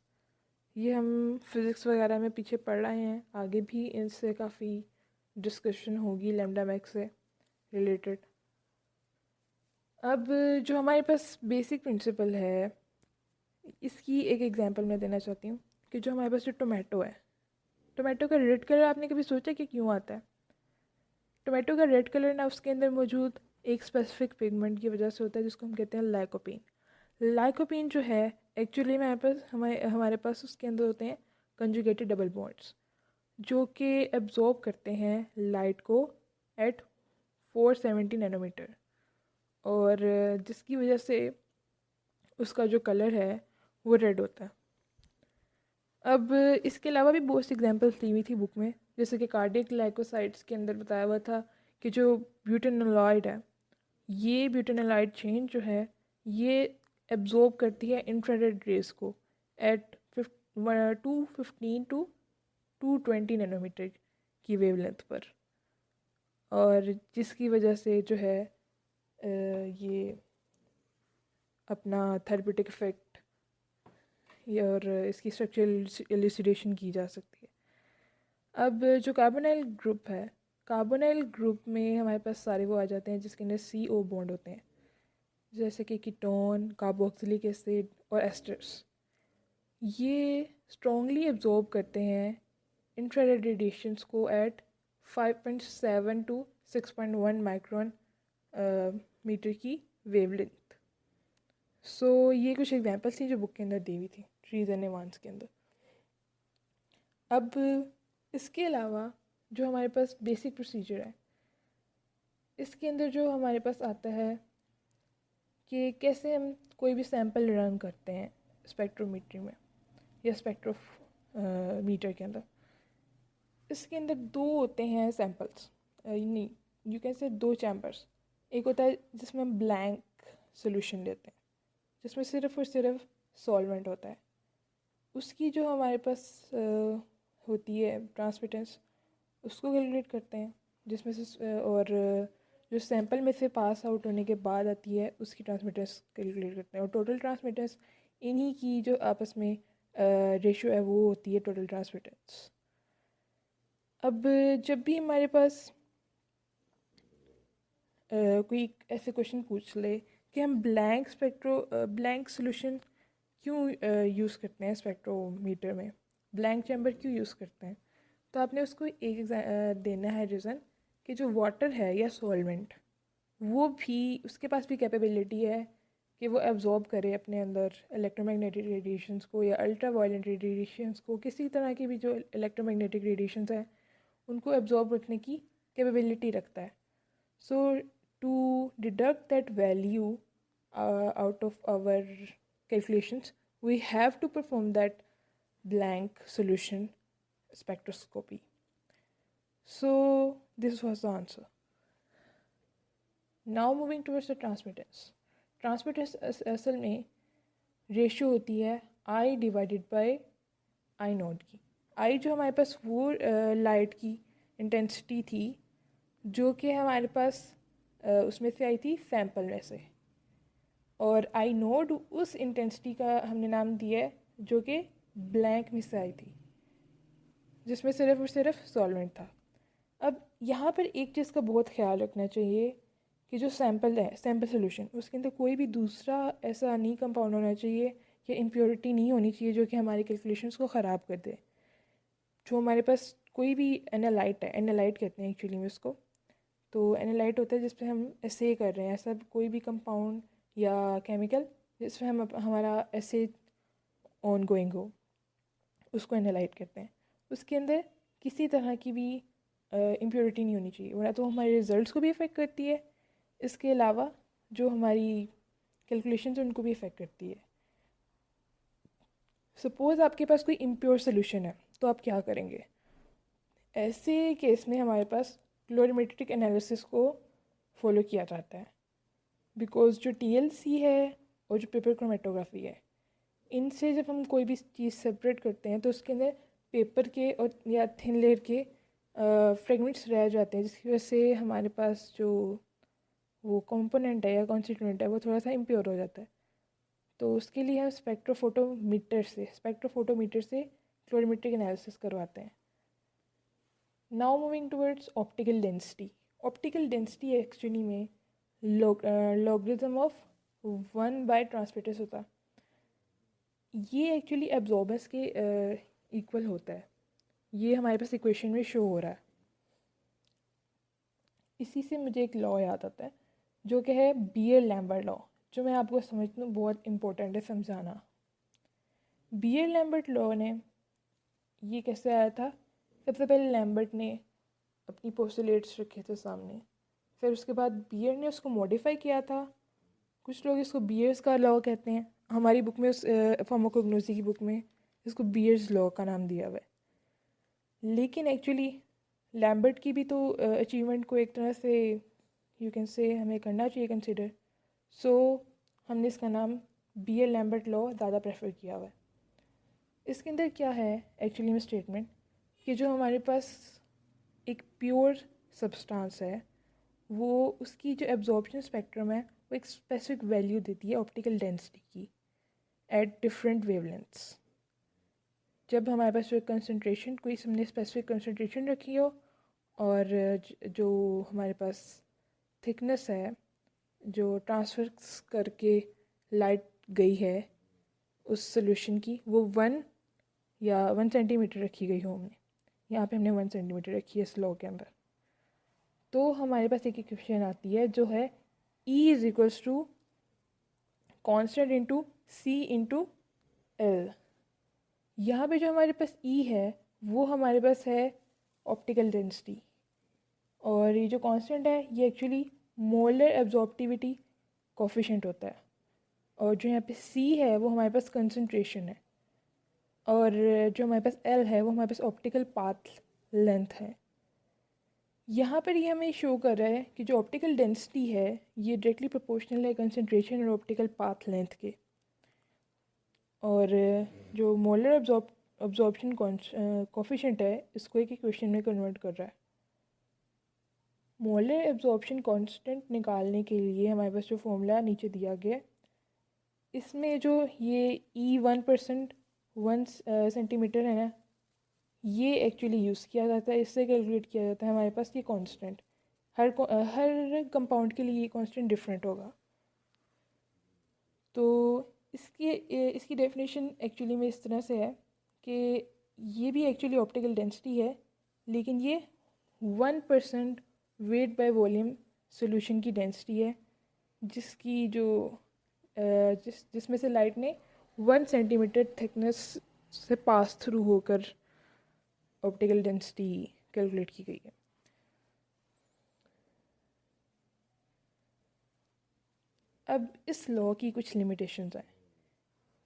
ये हम फिज़िक्स वगैरह में पीछे पढ़ रहे हैं, आगे भी इनसे काफ़ी डिस्कशन होगी लैम्डा मैक्स से रिलेटेड। अब जो हमारे पास बेसिक प्रिंसिपल है इसकी एक एग्जांपल मैं देना चाहती हूँ कि जो हमारे पास जो टोमेटो है, टोमेटो का रेड कलर आपने कभी सोचा कि क्यों आता है? टोमेटो का रेड कलर ना उसके अंदर मौजूद एक स्पेसिफिक पिगमेंट की वजह से होता है जिसको हम कहते हैं लाइकोपीन। लाइकोपीन जो है एक्चुअली में हमारे पास उसके अंदर होते हैं कंजुगेटेड डबल बॉन्ड्स जो कि एब्जॉर्ब करते हैं लाइट को एट 470 नैनोमीटर, और जिसकी वजह से उसका जो कलर है वो रेड होता है। अब इसके अलावा भी बहुत सी एग्जांपल्स दी हुई थी बुक में, जैसे कि कार्डियक ग्लाइकोसाइड्स के अंदर बताया हुआ था कि जो ब्यूटेनोलॉइड है, ये ब्यूटेनोलॉइड चेन जो है ये एब्जॉर्ब करती है इंफ्रारेड रेस को एट 215 टू 220 नैनोमीटर की वेवलेंथ पर, और जिसकी वजह से जो है ये अपना थेरेप्यूटिक इफेक्ट और इसकी स्ट्रक्चरल एलिसिडेशन की जा सकती है। अब जो कार्बोनाइल ग्रुप है, कार्बोनाइल ग्रुप में हमारे पास सारे वो आ जाते हैं जिसके अंदर CO बॉन्ड होते हैं, जैसे कि कीटोन, कार्बोक्सिलिक एसिड और एस्टर्स। ये स्ट्रॉन्गली एब्जॉर्ब करते हैं इंफ्रारेड रेडिएशंस को एट 5.7 to 6.1 माइक्रोन मीटर की वेवलेंथ। सो ये कुछ एग्जांपल्स थी जो बुक के अंदर दी हुई थी ट्रीज एंड एवांस के अंदर। अब इसके अलावा जो हमारे पास बेसिक प्रोसीजर है, इसके अंदर जो हमारे पास आता है कि कैसे हम कोई भी सैंपल रन करते हैं स्पेक्ट्रोमीटर में या स्पेक्ट्रोमीटर के अंदर। इसके अंदर दो होते हैं सैंपल्स, नहीं यू कैन से दो चैम्बर्स। एक होता है जिसमें हम ब्लैंक सोल्यूशन लेते हैं, जिसमें सिर्फ और सिर्फ सॉल्वेंट होता है। उसकी जो हमारे पास होती है ट्रांसमिटेंस, उसको कैलकुलेट करते हैं, जिसमें से और जो सैंपल में से पास आउट होने के बाद आती है उसकी ट्रांसमिटेंस कैलकुलेट करते हैं। और टोटल ट्रांसमिटेंस इन्हीं की जो आपस में रेशियो है वो होती है टोटल ट्रांसमिटेंस। अब जब भी हमारे पास कोई ऐसे क्वेश्चन पूछ ले कि हम ब्लैंक सोल्यूशन क्यों यूज़ करते हैं स्पेक्ट्रोमीटर में, ब्लैंक चैम्बर क्यों यूज़ करते हैं, तो आपने उसको एक देना है रीज़न कि जो वाटर है या सॉल्वेंट वो भी उसके पास भी कैपेबिलिटी है कि वो एब्जॉर्ब करे अपने अंदर इलेक्ट्रोमैग्नेटिक रेडिएशंस को या अल्ट्रा वायलेंट रेडिएशंस को, किसी तरह की भी जो इलेक्ट्रोमैग्नेटिक रेडिएशंस हैं उनको एब्जॉर्ब रखने की कैपेबिलिटी रखता है। So to deduct that value out of our calculations, we have to perform that blank solution spectroscopy. So this was the answer. Now moving towards the transmittance. Transmittance असल में ratio होती है I divided by I not की। I जो हमारे पास वो light की intensity थी जो कि हमारे पास उसमें से आई थी सैंपल में से, और आई नोड उस इंटेंसिटी का हमने नाम दिया है जो कि ब्लैंक में से आई थी, जिसमें सिर्फ और सिर्फ सॉल्वेंट था। अब यहाँ पर एक चीज़ का बहुत ख्याल रखना चाहिए कि जो सैंपल है, सैंपल सोल्यूशन, उसके अंदर कोई भी दूसरा ऐसा नहीं कंपाउंड होना चाहिए या इम्प्योरिटी नहीं होनी चाहिए जो कि हमारे कैलकुलेशंस को ख़राब कर दे। जो हमारे पास कोई भी एनालाइट है, एनालाइट कहते हैं एक्चुअली में उसको, तो एनालाइट होता है जिस पर हम ऐसे कर रहे हैं, ऐसा कोई भी कंपाउंड या केमिकल जिसमें हम हमारा ऐसे ऑन गोइंग हो, उसको एनालाइट करते हैं। उसके अंदर किसी तरह की भी इम्प्योरिटी नहीं होनी चाहिए, वरना तो हमारे रिजल्ट्स को भी इफ़ेक्ट करती है, इसके अलावा जो हमारी कैलकुलेशंस हैं उनको भी इफ़ेक्ट करती है। सपोज़ आपके पास कोई इम्प्योर सोल्यूशन है तो आप क्या करेंगे? ऐसे केस में हमारे पास क्लोरीमेट्रिक एनालिसिस को फॉलो किया जाता है, बिकॉज जो TLC है और जो पेपर क्रोमेटोग्राफी है, इनसे जब हम कोई भी चीज़ सेपरेट करते हैं तो उसके अंदर पेपर के और या थिन लेयर के फ्रेगमेंट्स रह जाते हैं, जिसकी वजह से हमारे पास जो वो कंपोनेंट है या कॉन्स्टिट्यूएंट है वो थोड़ा सा इम्प्योर हो जाता है। तो उसके लिए हम स्पेक्ट्रोफोटोमीटर से क्लोरीमेट्रिक एनालिसिस करवाते हैं। Now moving towards optical density. Optical density actually में लॉगरिथम ऑफ 1 बाय ट्रांसमिटेंस होता है। ये एक्चुअली एब्जॉर्बेंस के इक्वल होता है, ये हमारे पास इक्वेशन में शो हो रहा है। इसी से मुझे एक लॉ याद आता है जो कि है बियर-लैम्बर्ट लॉ, जो मैं आपको समझती हूँ बहुत इम्पोर्टेंट है समझाना। बियर-लैम्बर्ट लॉ ने ये कैसे आया था? सबसे पहले लैम्बर्ट ने अपनी पोस्टुलेट्स रखे थे सामने, फिर उसके बाद बियर ने उसको मॉडिफाई किया था। कुछ लोग इसको बियर्स का लॉ कहते हैं, हमारी बुक में उस फार्माकोग्नोसी की बुक में इसको बियर्स लॉ का नाम दिया हुआ है। लेकिन एक्चुअली लैम्बर्ट की भी तो अचीवमेंट को एक तरह से यू कैन से हमें करना चाहिए कंसिडर, सो हमने इसका नाम बियर लैम्बर्ट लॉ ज़्यादा प्रेफर किया हुआ है। इसके अंदर क्या है एक्चुअली में स्टेटमेंट कि जो हमारे पास एक प्योर सब्सटेंस है वो उसकी जो एब्जॉर्प्शन स्पेक्ट्रम है वो एक स्पेसिफिक वैल्यू देती है ऑप्टिकल डेंसिटी की एट डिफरेंट वेवलेंथ्स। जब हमारे पास जो कंसंट्रेशन कोई हमने स्पेसिफिक कंसंट्रेशन रखी हो और जो हमारे पास थिकनेस है जो ट्रांसफर करके लाइट गई है उस सोल्यूशन की वो 1 सेंटीमीटर रखी गई हो हमने, यहाँ पे हमने 1 सेंटीमीटर रखी है इस लॉ के अंदर। तो हमारे पास एक इक्वेशन आती है जो है E is equals to constant into c into l. यहाँ पे जो हमारे पास E है वो हमारे पास है ऑप्टिकल डेंसिटी, और ये जो कांस्टेंट है ये एक्चुअली मोलर एब्जॉर्प्टिविटी कोफिशिएंट होता है, और जो यहाँ पे C है वो हमारे पास कंसंट्रेशन है, और जो हमारे पास L है वो हमारे पास ऑप्टिकल पाथ लेंथ है। यहाँ पर ये हमें शो कर रहा है कि जो ऑप्टिकल डेंसिटी है ये डायरेक्टली प्रोपोर्शनल है कंसंट्रेशन और ऑप्टिकल पाथ लेंथ के, और जो मोलर अब्जॉर्प्शन कोफिशिएंट है इसको एक इक्वेशन में कन्वर्ट कर रहा है। मोलर एब्जॉर्प्शन कांस्टेंट निकालने के लिए हमारे पास जो फॉर्मूला नीचे दिया गया है, इसमें जो ये E 1 सेंटीमीटर है ना, ये एक्चुअली यूज़ किया जाता है, इससे कैलकुलेट किया जाता है हमारे पास ये कांस्टेंट। हर कंपाउंड के लिए ये कांस्टेंट डिफरेंट होगा। तो इसकी डेफिनेशन एक्चुअली में इस तरह से है कि ये भी एक्चुअली ऑप्टिकल डेंसिटी है, लेकिन ये 1% वेट बाय वॉल्यूम सॉल्यूशन की डेंसिटी है, जिसकी जो जिसमें से लाइट ने 1 सेंटीमीटर थिकनेस से पास थ्रू होकर ऑप्टिकल डेंसिटी कैलकुलेट की गई है। अब इस लॉ की कुछ लिमिटेशंस हैं।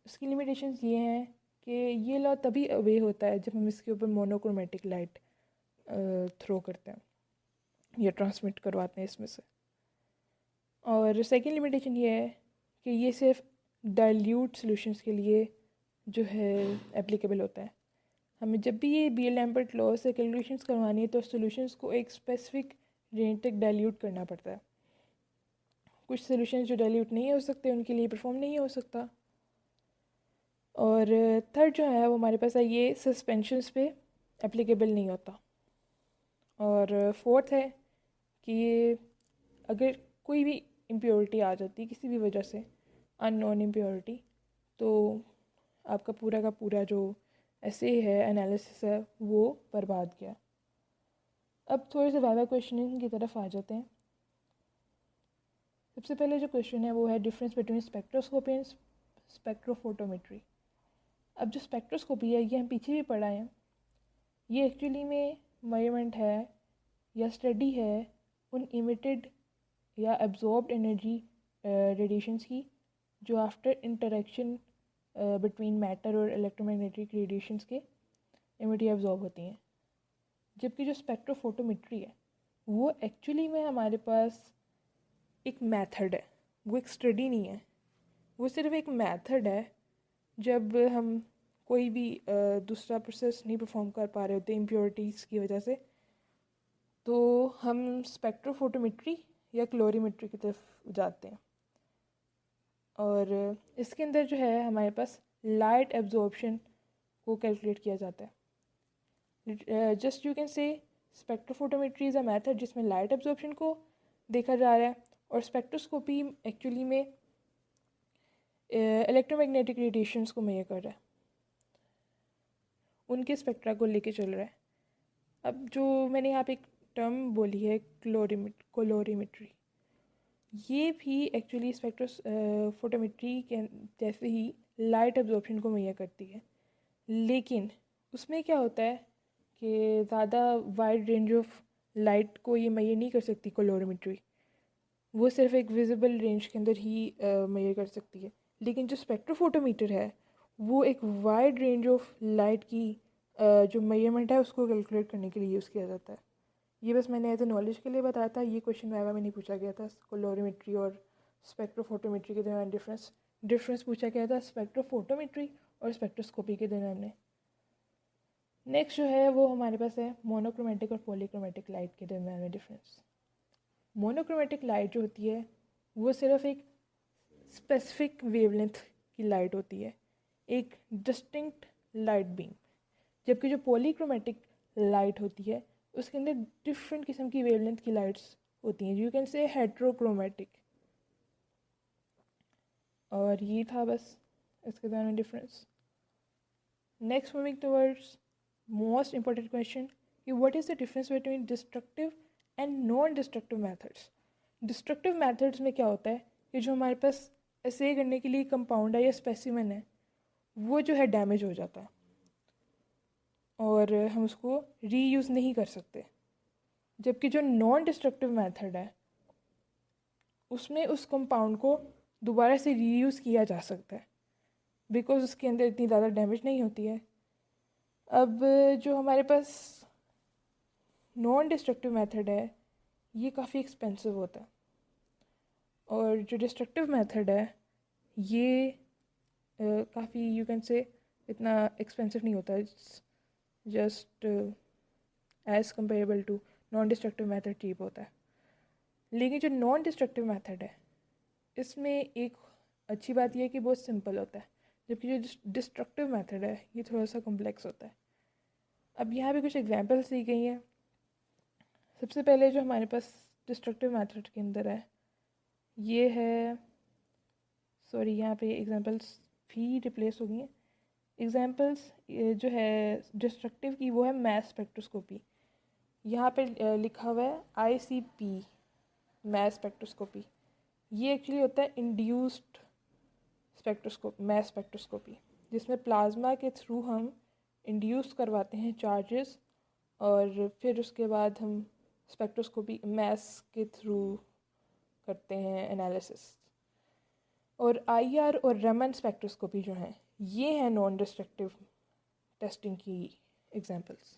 इसकी लिमिटेशंस ये हैं कि ये लॉ तभी अवे होता है जब हम इसके ऊपर मोनोक्रोमेटिक लाइट थ्रो करते हैं या ट्रांसमिट करवाते हैं इसमें से। और सेकेंड लिमिटेशन ये है कि ये सिर्फ डाइल्यूट सॉल्यूशंस के लिए जो है एप्लीकेबल होता है। हमें जब भी ये बी एल लैम्बर्ट लॉ से कैलकुलेशंस करवानी है तो सॉल्यूशंस को एक स्पेसिफिक रेंज तक डाइल्यूट करना पड़ता है। कुछ सॉल्यूशंस जो डाइल्यूट नहीं हो सकते उनके लिए परफॉर्म नहीं हो सकता। और थर्ड जो है वो हमारे पास है, ये सस्पेंशंस पे एप्लीकेबल नहीं होता। और फोर्थ है कि अगर कोई भी इम्प्योरिटी आ जाती है किसी भी वजह से, अननोन इम्प्योरिटी, तो आपका पूरा का पूरा जो ऐसे है एनालिसिस है वो बर्बाद गया। अब थोड़े से वाइवा क्वेश्चनिंग की तरफ आ जाते हैं। सबसे पहले जो क्वेश्चन है वो है difference between spectroscopy and spectrophotometry. अब जो स्पेक्ट्रोस्कोपी है ये हम पीछे भी पढ़ा है, ये एक्चुअली में मेजरमेंट है या स्टडी है उन इमिटेड या एब्जॉर्ब्ड एनर्जी रेडिएशंस की जो आफ्टर इंटरेक्शन बिटवीन मैटर और इलेक्ट्रोमैग्नेटिक रेडिएशंस के इमिट या एब्जॉर्ब होती हैं। जबकि जो स्पेक्ट्रोफोटोमेट्री है वो एक्चुअली में हमारे पास एक मेथड है, वो एक स्टडी नहीं है, वो सिर्फ एक मेथड है। जब हम कोई भी दूसरा प्रोसेस नहीं परफॉर्म कर पा रहे होते इम्प्योरिटीज़ की वजह से, तो हम स्पेक्ट्रोफोटोमेट्री या क्लोरीमेट्री की तरफ जाते हैं। और इसके अंदर जो है हमारे पास लाइट एब्जॉर्प्शन को कैलकुलेट किया जाता है। Just you can say spectrophotometry is a method जिसमें लाइट एब्जॉर्प्शन को देखा जा रहा है, और स्पेक्ट्रोस्कोपी एक्चुअली में इलेक्ट्रोमैग्नेटिक रेडिएशंस को मेजर कर रहा है, उनके स्पेक्ट्रा को लेके चल रहा है। अब जो मैंने यहाँ पे एक टर्म बोली है क्लोरीमेट्री, ये भी एक्चुअली फोटोमेट्री के जैसे ही लाइट एब्जॉर्प्शन को मेजर करती है, लेकिन उसमें क्या होता है कि ज़्यादा वाइड रेंज ऑफ लाइट को ये मेजर नहीं कर सकती क्लोरीमेट्री, वो सिर्फ एक विजिबल रेंज के अंदर ही मेजर कर सकती है। लेकिन जो स्पेक्ट्रोफोटोमीटर है वो एक वाइड रेंज ऑफ लाइट की जो मेजरमेंट है उसको कैलकुलेट करने के लिए यूज़ किया जाता है। ये बस मैंने एज ए नॉलेज के लिए बताया था, ये क्वेश्चन वाइवा में नहीं पूछा गया था। क्लोरीमेट्री और स्पेक्ट्रोफोटोमेट्री के दरमियान डिफरेंस पूछा गया था स्पेक्ट्रोफोटोमेट्री और स्पेक्ट्रोस्कोपी के दरमियान में। नेक्स्ट जो है वो हमारे पास है मोनोक्रोमेटिक और पॉलीक्रोमेटिक लाइट के दरमियान में डिफरेंस। मोनोक्रोमेटिक लाइट जो होती है वो सिर्फ एक स्पेसिफिक वेवलेंथ की लाइट होती है, एक डिस्टिंक्ट लाइट बीम। जबकि जो पॉलीक्रोमेटिक लाइट होती है उसके अंदर डिफरेंट किस्म की वेवलेंथ की लाइट्स होती हैं, यू कैन से हेट्रोक्रोमेटिक। और ये था बस इसके दरमियान difference. Next moving towards most important question कि what is the difference between destructive and non destructive methods. Destructive methods में क्या होता है कि जो हमारे पास ऐसे करने के लिए कंपाउंड है या स्पेसिमेन है वो जो है डैमेज हो जाता है और हम उसको रीयूज़ नहीं कर सकते, जबकि जो नॉन डिस्ट्रक्टिव मेथड है उसमें उस कंपाउंड को दोबारा से रीयूज़ किया जा सकता है बिकॉज उसके अंदर इतनी ज़्यादा डैमेज नहीं होती है। अब जो हमारे पास नॉन डिस्ट्रक्टिव मेथड है ये काफ़ी एक्सपेंसिव होता है और जो डिस्ट्रक्टिव मेथड है ये काफ़ी यू कैन से इतना एक्सपेंसिव नहीं होता, just as comparable to non destructive method cheap होता है। लेकिन जो नॉन डिस्ट्रक्टिव मेथड है इसमें एक अच्छी बात यह है कि बहुत सिंपल होता है, जबकि जो डिस्ट्रक्टिव मेथड है ये थोड़ा सा कॉम्प्लेक्स होता है। अब यहाँ पे कुछ एग्जांपल्स दी गई हैं। सबसे पहले जो हमारे पास डिस्ट्रक्टिव मेथड के अंदर है ये है, सॉरी यहाँ पे एग्जांपल्स भी रिप्लेस हो गई हैं। एग्जांपल्स जो है डिस्ट्रक्टिव की वो है मैस स्पेक्ट्रोस्कोपी। यहाँ पे लिखा हुआ है ICP मैस स्पेक्ट्रोस्कोपी। ये एक्चुअली होता है इंड्यूस्ड मैस स्पेक्ट्रोस्कोपी, जिसमें प्लाज्मा के थ्रू हम इंड्यूस करवाते हैं चार्जेस और फिर उसके बाद हम स्पेक्ट्रोस्कोपी मैस के थ्रू करते हैं एनालिसिस। और IR और रमन स्पेक्ट्रोस्कोपी जो हैं ये हैं नॉन डिस्ट्रक्टिव टेस्टिंग की एग्जांपल्स।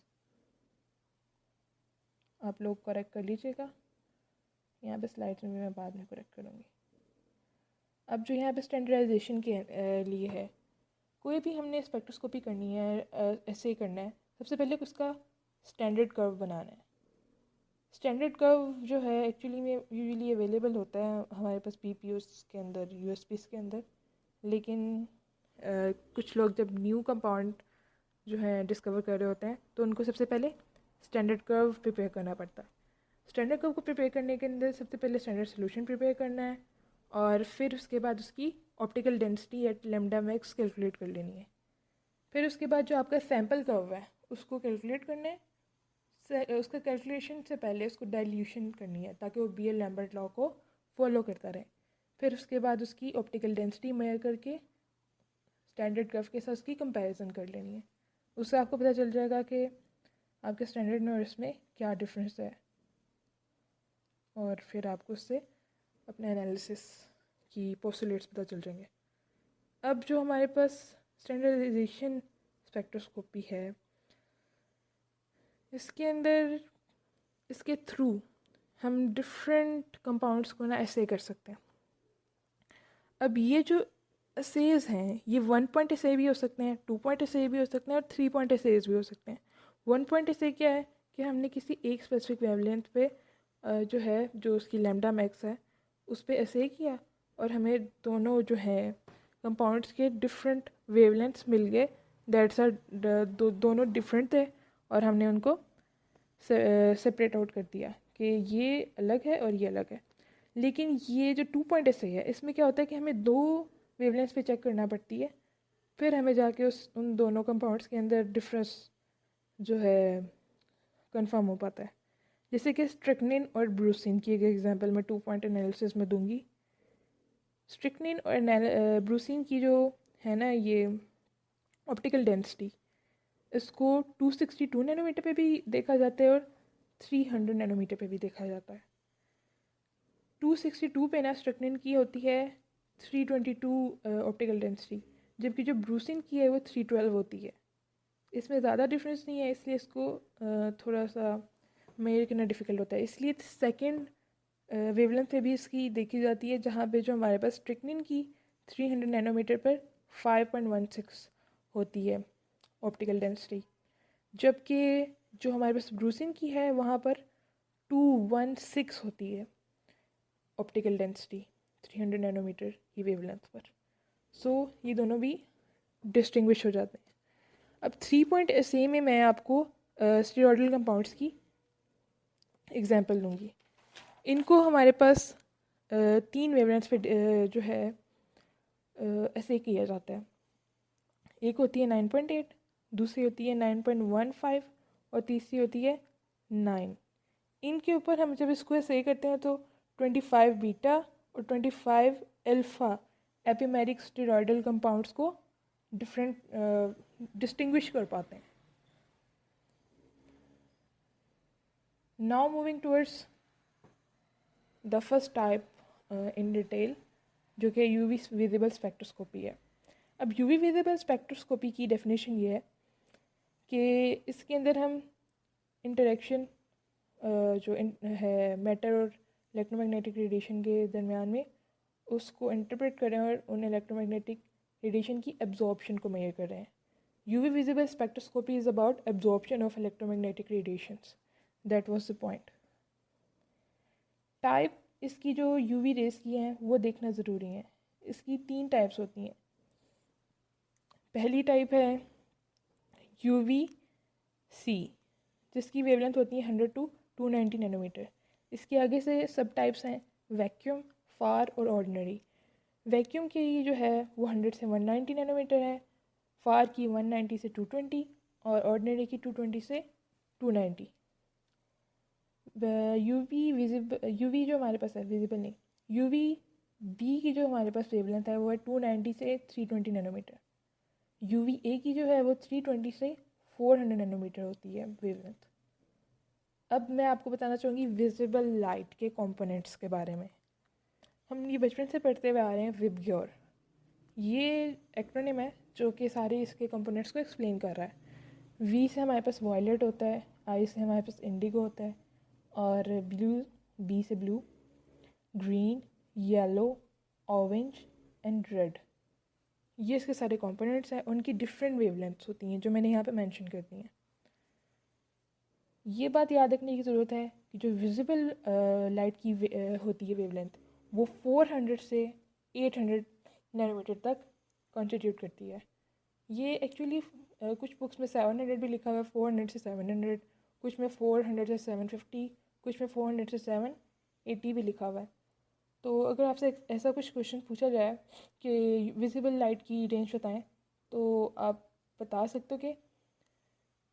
आप लोग करेक्ट कर लीजिएगा, यहाँ पे स्लाइड्स में भी मैं बाद में करेक्ट करूँगी। अब जो यहाँ पे स्टैंडर्डाइजेशन के लिए है, कोई भी हमने स्पेक्ट्रोस्कोपी करनी है, ऐसे ही करना है, सबसे पहले उसका स्टैंडर्ड कर्व बनाना है। स्टैंडर्ड कर्व जो है एक्चुअली में यूजुअली अवेलेबल होता है हमारे पास PPOs के अंदर, USPs के अंदर, लेकिन कुछ लोग जब न्यू कंपाउंड जो है डिस्कवर कर रहे होते हैं तो उनको सबसे पहले स्टैंडर्ड कर्व प्रिपेयर करना पड़ता है। स्टैंडर्ड कर्व को प्रिपेयर करने के अंदर सबसे पहले स्टैंडर्ड सोल्यूशन प्रिपेयर करना है और फिर उसके बाद उसकी optical density at lambda max calculate कर लेनी है। फिर उसके बाद जो आपका सैम्पल कर्व है उसको कैलकुलेट करना है। उसका कैलकुलेशन से पहले उसको डाइल्यूशन करनी है ताकि वो BL लैम्बर्ट लॉ को फॉलो करता रहे। फिर उसके बाद उसकी ऑप्टिकल डेंसिटी मेजर करके स्टैंडर्ड कर्व के साथ उसकी कंपैरिजन कर लेनी है। उससे आपको पता चल जाएगा कि आपके स्टैंडर्ड में और इसमें क्या डिफरेंस है और फिर आपको उससे अपने एनालिसिस की पोस्टुलेट्स पता चल जाएंगे। अब जो हमारे पास स्टैंडर्डाइजेशन स्पेक्ट्रोस्कोपी है इसके अंदर इसके थ्रू हम डिफरेंट कंपाउंड्स को ना ऐसे कर सकते हैं। अब ये जो असेज हैं ये 1 पॉइंट असे भी हो सकते हैं, 2 पॉइंट असे भी हो सकते हैं और 3 पॉइंट असेज भी हो सकते हैं। 1 पॉइंट असे क्या है कि हमने किसी एक स्पेसिफिक वेवलेंथ पे जो है जो उसकी लैम्डा मैक्स है उस पर असे किया और हमें दोनों जो है कंपाउंड्स के डिफरेंट वेवलेंथ्स मिल गए। दैट्स आर दोनों डिफरेंट थे और हमने उनको सेपरेट आउट कर दिया कि ये अलग है और ये अलग है। लेकिन ये जो 2 पॉइंट ऐसे है इसमें क्या होता है कि हमें 2 वेवलेंथ्स पे चेक करना पड़ती है, फिर हमें जाके उन दोनों कंपाउंड्स के अंदर डिफरेंस जो है कंफर्म हो पाता है। जैसे कि स्ट्रिक्निन और ब्रूसिन की एक एग्जांपल मैं 2 पॉइंट एनालिसिस में दूंगी। स्ट्रिक्निन और ब्रूसिन की जो है ना ये ऑप्टिकल डेंसिटी, इसको 262 नैनोमीटर पे भी देखा जाता है और 300 नैनोमीटर पे भी देखा जाता है। 262 पे ना स्ट्रिक्निन की होती है 322 ऑप्टिकल डेंसिटी, जबकि जो ब्रूसिन की है वो 312 होती है। इसमें ज़्यादा डिफरेंस नहीं है, इसलिए इसको थोड़ा सा मेजर करना डिफ़िकल्ट होता है। इसलिए सेकेंड वेवलेंथ पे भी इसकी देखी जाती है, जहाँ पे जो हमारे पास स्ट्रिक्निन की 300 नैनोमीटर पर 5.16 होती है ऑप्टिकल डेंसिटी, जबकि जो हमारे पास ब्रूसिन की है वहाँ पर 216 होती है ऑप्टिकल डेंसिटी 300 नैनोमीटर की वेवलेंथ पर। सो ये दोनों भी डिस्टिंग्विश हो जाते हैं। अब 3 पॉइंट ऐसे में मैं आपको स्टेरॉयडल कंपाउंड्स की एग्जांपल दूंगी। इनको हमारे पास 3 वेवलेंथ्स पे जो है ऐसे किया जाता है। एक होती है 9.8, दूसरी होती है 9.15 और तीसरी होती है 9। इनके ऊपर हम जब इसको सही करते हैं तो 25 बीटा और 25 अल्फ़ा एपिमेरिक स्टेरॉयडल कंपाउंड्स को डिस्टिंग्विश कर पाते हैं। Now moving towards the first type in detail, जो कि यूवी विजिबल स्पेक्ट्रोस्कोपी है। अब यूवी विजिबल स्पेक्ट्रोस्कोपी की डेफिनेशन ये है कि इसके अंदर हम इंटरेक्शन जो है मैटर और इलेक्ट्रोमैग्नेटिक रेडिएशन के दरमियान में उसको इंटरप्रेट करें और उन इलेक्ट्रोमैग्नेटिक रेडिएशन की एब्जॉर्प्शन को मेजर कर रहे हैं। UV visible spectroscopy is about absorption of electromagnetic radiations. That was the point. Type इसकी जो यूवी रेस की हैं वो देखना ज़रूरी है। इसकी 3 टाइप्स होती हैं। पहली टाइप है यूवी सी, जिसकी वेवलेंथ होती है 100 to 290 नैनोमीटर। इसके आगे से सब टाइप्स हैं वैक्यूम, फार और ऑर्डिनरी। वैक्यूम की जो है वो 100 से 190 नैनोमीटर है, फार की 190 से 220 और ऑर्डिनरी की 220 से 290। यूवी जो हमारे पास है विजिबल नहीं, यूवी बी की जो हमारे पास वेवलेंथ है वो है 290 से 320 नैनोमीटर। यूवी ए की जो है वो 320 से 400 नैनोमीटर होती है वेवलेंथ। अब मैं आपको बताना चाहूँगी विजिबल लाइट के कंपोनेंट्स के बारे में। हम ये बचपन से पढ़ते हुए आ रहे हैं विबग्योर। ये एक्रोनिम है जो कि सारे इसके कंपोनेंट्स को एक्सप्लेन कर रहा है। वी से हमारे पास वॉयलेट होता है, आई से हमारे पास इंडिगो होता है, और ब्लू, बी से blue, green, yellow, orange and red. ये इसके सारे कंपोनेंट्स हैं। उनकी डिफरेंट वेवलेंथ्स होती हैं जो मैंने यहाँ पे मेंशन कर दी हैं। ये बात याद रखने की ज़रूरत है कि जो विजिबल लाइट की होती है वेवलेंथ वो 400 से 800 नैनोमीटर तक कॉन्स्टिट्यूट करती है। ये एक्चुअली कुछ बुक्स में 700 भी लिखा हुआ है, 400 से 700, कुछ में 400 से 750, कुछ में 400 से 780 भी लिखा हुआ है। तो अगर आपसे ऐसा कुछ क्वेश्चन पूछा जाए कि विजिबल लाइट की रेंज बताएं, तो आप बता सकते हो कि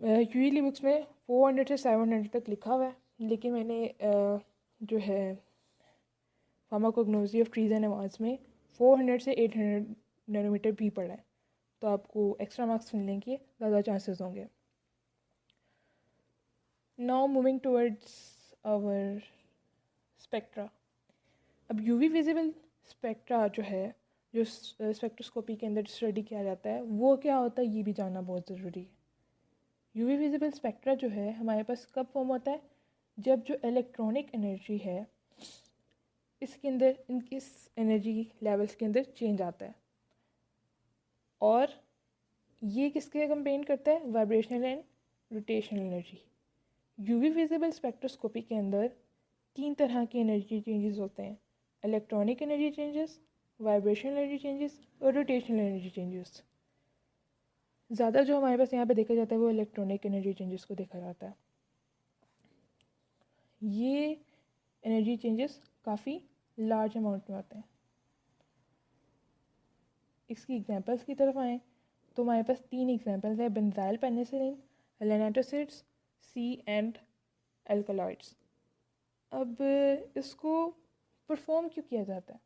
यूजली बुक्स में 400 से 700 तक लिखा हुआ है, लेकिन मैंने जो है pharmacognosy of trees and animals में 400 से 800 नैनोमीटर भी पढ़ा है, तो आपको एक्स्ट्रा मार्क्स मिलने के ज़्यादा चांसेस होंगे। Now moving towards our spectra. अब यूवी विजिबल स्पेक्ट्रा जो है, जो स्पेक्ट्रोस्कोपी के अंदर स्टडी किया जाता है, वो क्या होता है ये भी जानना बहुत ज़रूरी है। यूवी विजिबल स्पेक्ट्रा जो है हमारे पास कब फॉर्म होता है, जब जो इलेक्ट्रॉनिक एनर्जी है इसके अंदर इस एनर्जी लेवल्स के अंदर चेंज आता है। और ये किसके कंपेयर करता है, vibrational and rotational energy. UV visible spectroscopy के अंदर 3 तरह के एनर्जी चेंजेस होते हैं, electronic energy changes, vibrational energy changes और रोटेशनल एनर्जी चेंजेस। ज़्यादा जो हमारे पास यहाँ पे देखा जाता है वो इलेक्ट्रॉनिक एनर्जी चेंजेस को देखा जाता है। ये एनर्जी चेंजेस काफ़ी लार्ज अमाउंट में होते हैं। इसकी एग्जांपल्स की तरफ आएँ तो हमारे पास 3 एग्जांपल्स हैं, benzyl penicillin, lanatosides, C and alkaloids. अब इसको परफॉर्म क्यों किया जाता है,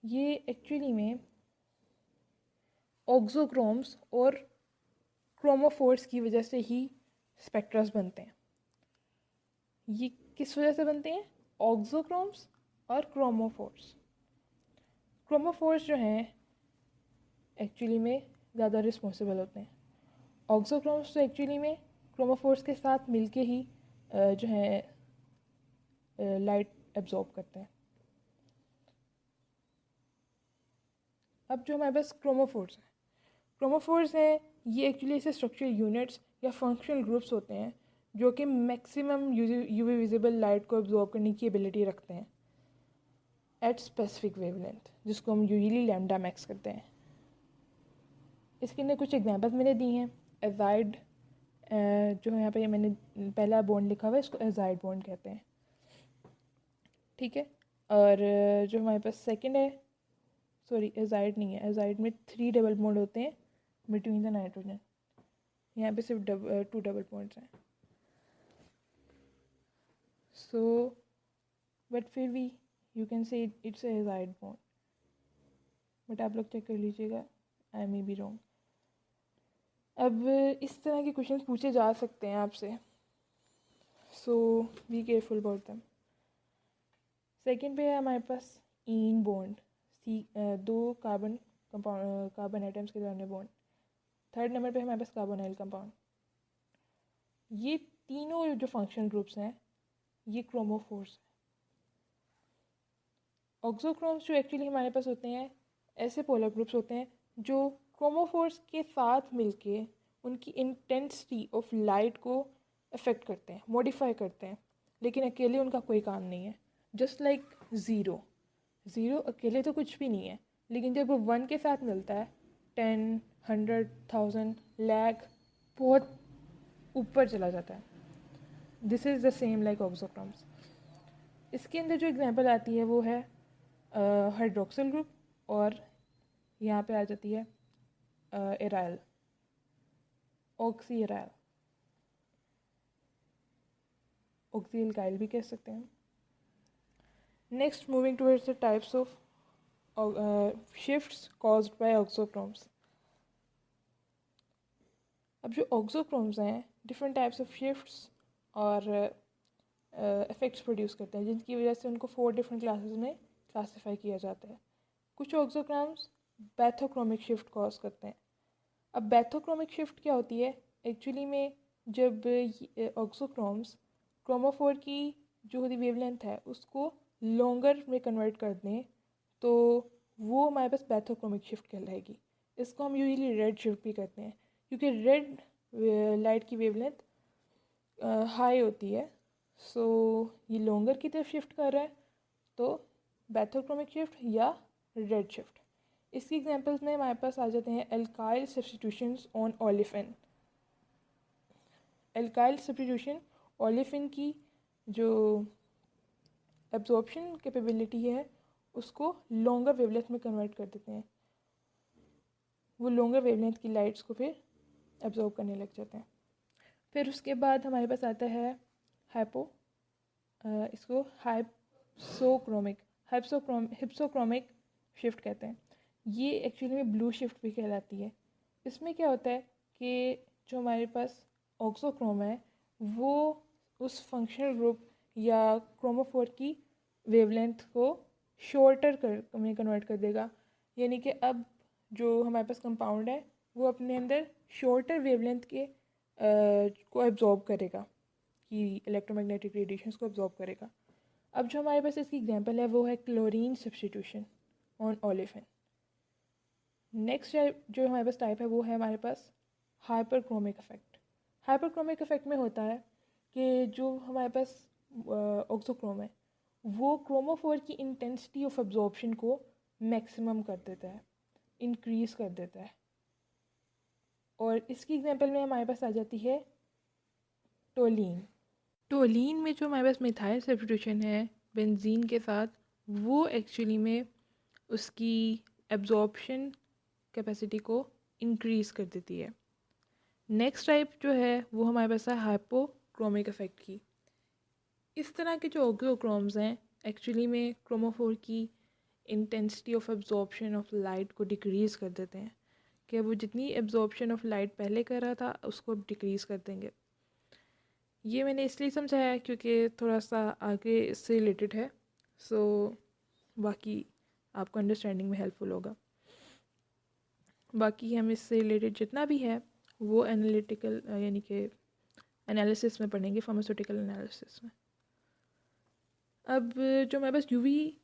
ये एक्चुअली में ऑक्सोक्रोम्स और क्रोमोफोर्स की वजह से ही स्पेक्ट्रास बनते हैं। ये किस वजह से बनते हैं, ऑक्सोक्रोम्स और क्रोमोफोर्स। क्रोमोफोर्स जो हैं एक्चुअली में ज़्यादा रिस्पॉन्सिबल होते हैं। ऑक्सोक्रोम्स तो एक्चुअली में क्रोमोफोर्स के साथ मिलके ही जो है लाइट एब्जॉर्ब करते हैं। अब जो हमारे पास क्रोमोफोर्स हैं ये एक्चुअली ऐसे स्ट्रक्चरल यूनिट्स या फंक्शनल ग्रुप्स होते हैं जो कि मैक्सिमम यूवी विजिबल लाइट को एब्जॉर्ब करने की एबिलिटी रखते हैं एट स्पेसिफिक वेवलेंथ, जिसको हम यूजुअली लैम्डा मैक्स करते हैं। इसके अंदर कुछ एग्जांपल्स मैंने दी हैं। एजाइड, जो यहाँ पे मैंने पहला बॉन्ड लिखा हुआ है इसको एजाइड बॉन्ड कहते हैं, ठीक है। और जो हमारे पास सेकंड है, सॉरी एजाइड नहीं है, एजाइड में 3 डबल बॉन्ड होते हैं, बिटवीन द नाइट्रोजन। यहाँ पे सिर्फ 2 डबल बॉन्ड्स हैं। सो बट फिर भी you can say it's a azide bond, but आप लोग चेक कर लीजिएगा, आई मे बी रॉन्ग। अब इस तरह के क्वेश्चन पूछे जा सकते हैं आपसे, so be careful about them. Second पे है हमारे पास इन बॉन्ड, दो कार्बन आइटम्स के दरमियान बॉन्ड। थर्ड नंबर पे हमारे पास कार्बोनाइल कंपाउंड। ये तीनों जो फंक्शनल ग्रुप्स हैं ये क्रोमोफोर्स हैं। ऑक्सोक्रोम्स जो एक्चुअली हमारे पास होते हैं ऐसे पोलर ग्रुप्स होते हैं जो क्रोमोफोर्स के साथ मिलके उनकी इंटेंसिटी ऑफ लाइट को अफेक्ट करते हैं, मॉडिफाई करते हैं, लेकिन अकेले उनका कोई काम नहीं है। जस्ट लाइक ज़ीरो अकेले तो कुछ भी नहीं है, लेकिन जब वो 1 के साथ मिलता है 10, 100, 1000, लाख, बहुत ऊपर चला जाता है। This is the same like auxochromes. इसके अंदर जो एग्जांपल आती है वो है हाइड्रोक्सिल ग्रुप, और यहाँ पे आ जाती है aryl, oxy aryl, oxy alkyl भी कह सकते हैं। Next moving towards the types of shifts caused by auxochromes. अब जो ऑक्सोक्रोम्स हैं डिफरेंट टाइप्स ऑफ शिफ्ट्स और इफेक्ट्स प्रोड्यूस करते हैं, जिनकी वजह से उनको 4 डिफरेंट क्लासेस में क्लासीफाई किया जाता है। कुछ ऑक्सोक्रोम्स बैथोक्रोमिक शिफ्ट कॉज करते हैं। अब बैथोक्रोमिक शिफ्ट क्या होती है एक्चुअली में, जब ऑक्सोक्रोम्स क्रोमोफोर की जो होती वेवलेंथ है उसको लॉन्गर में कन्वर्ट कर दें तो वो हमारे पास बैथोक्रोमिक शिफ्ट कहलाएगी। इसको हम यूजुअली रेड शिफ्ट भी कहते हैं, क्योंकि रेड लाइट की वेवलेंथ हाई होती है, सो ये लॉन्गर की तरफ शिफ्ट कर रहा है, तो बैथोक्रोमिक शिफ्ट या रेड शिफ्ट। इसकी एग्जांपल्स में हमारे पास आ जाते हैं alkyl substitutions on olefin. Alkyl substitution olefin की जो एब्जॉर्प्शन कैपेबिलिटी है उसको लॉन्गर वेवलेंथ में कन्वर्ट कर देते हैं। वो लॉन्गर वेवलेंथ की लाइट्स को फिर एब्जॉर्ब करने लग जाते हैं। फिर उसके बाद हमारे पास आता है इसको हिप्सोक्रोमिक शिफ्ट कहते हैं। ये एक्चुअली में ब्लू शिफ्ट भी कहलाती है। इसमें क्या होता है कि जो हमारे पास ऑक्सोक्रोम है वो उस फंक्शनल ग्रुप या क्रोमोफोर की वेवलेंथ को शॉर्टर में कन्वर्ट कर देगा, यानी कि अब जो हमारे पास कंपाउंड है वो अपने अंदर शॉर्टर वेवलेंथ के को एब्जॉर्ब करेगा, कि इलेक्ट्रोमैग्नेटिक रेडिएशंस को एब्जॉर्ब करेगा। अब जो हमारे पास इसकी एग्जांपल है वो है chlorine substitution on olefin. Next जो हमारे पास टाइप है वो है हमारे पास हाइपरक्रोमिक इफेक्ट। हाइपरक्रोमिक इफेक्ट में होता है कि जो हमारे पास ऑक्सोक्रोम है वो क्रोमोफोर की इंटेंसिटी ऑफ एब्जॉर्प्शन को मैक्सिमम कर देता है, इंक्रीज़ कर देता है। और इसकी एग्जांपल में हमारे पास आ जाती है टोलीन में जो हमारे पास मिथाइल सब्स्टिट्यूशन है बेंजीन के साथ, वो एक्चुअली में उसकी एब्जॉर्प्शन कैपेसिटी को इंक्रीज़ कर देती है। नेक्स्ट टाइप जो है वो हमारे पास है हाइपोक्रोमिक इफेक्ट की। इस तरह के जो ऑक्सोक्रोम्स हैं एक्चुअली में क्रोमोफोर की intensity of absorption of light को डिक्रीज़ कर देते हैं, कि वो जितनी एब्जॉर्प्शन ऑफ लाइट पहले कर रहा था उसको अब डिक्रीज़ कर देंगे। ये मैंने इसलिए समझाया क्योंकि थोड़ा सा आगे इससे रिलेटेड है, सो बाकी आपको अंडरस्टैंडिंग में हेल्पफुल होगा। बाकी हम इससे रिलेटेड जितना भी है वो एनालिटिकल यानी कि एनालिसिस में पढ़ेंगे, फार्मास्यूटिकल एनालिसिस में। अब जो हमारे पास यूवी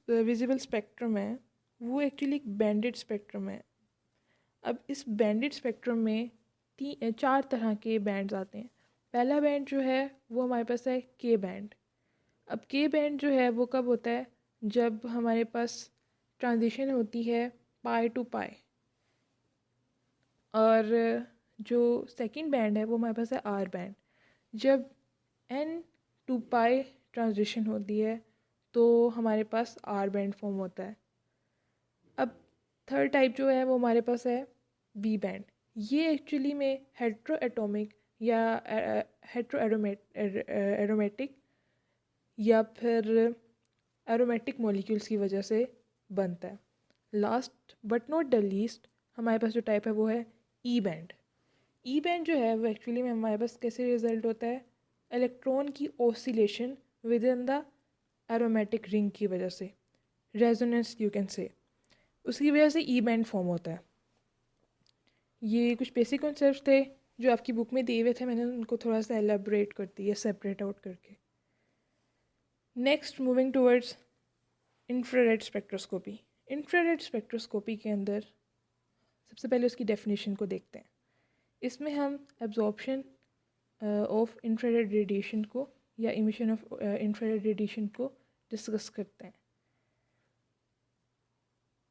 विजिबल स्पेक्ट्रम है वो एक्चुअली एक बैंडेड स्पेक्ट्रम है। अब इस बैंडेड स्पेक्ट्रम में 4 तरह के बैंड्स आते हैं। पहला बैंड जो है वो हमारे पास है के बैंड। अब के बैंड जो है वो कब होता है, जब हमारे पास ट्रांजिशन होती है पाई टू पाई। और जो सेकंड बैंड है वो हमारे पास है आर बैंड। जब एन टू पाई ट्रांजिशन होती है तो हमारे पास आर बैंड फॉर्म होता है। अब थर्ड टाइप जो है वो हमारे पास है वी बैंड, ये एक्चुअली में हेट्रोएटॉमिक या एरोमेटिक या फिर एरोमेटिक मॉलिक्यूल्स की वजह से बनता है। Last but not the least हमारे पास जो टाइप है वो है ई बैंड। ई बैंड जो है वो एक्चुअली में हमारे पास कैसे रिजल्ट होता है, इलेक्ट्रॉन की oscillation with in the aromatic ring की वजह से, रेजोनेंस यू कैन से, उसकी वजह से ई बैंड फॉर्म होता है। ये कुछ बेसिक कॉन्सेप्ट्स थे जो आपकी बुक में दिए हुए थे, मैंने उनको थोड़ा सा एलेबरेट कर दिया सेपरेट आउट करके। Next moving towards infrared spectroscopy. Infrared spectroscopy के अंदर सबसे पहले उसकी डेफिनेशन को देखते हैं। इसमें हम एब्जॉर्प्शन ऑफ इंफ्रारेड रेडिएशन को या इमिशन ऑफ इंफ्रारेड रेडिएशन को डिस्कस करते हैं।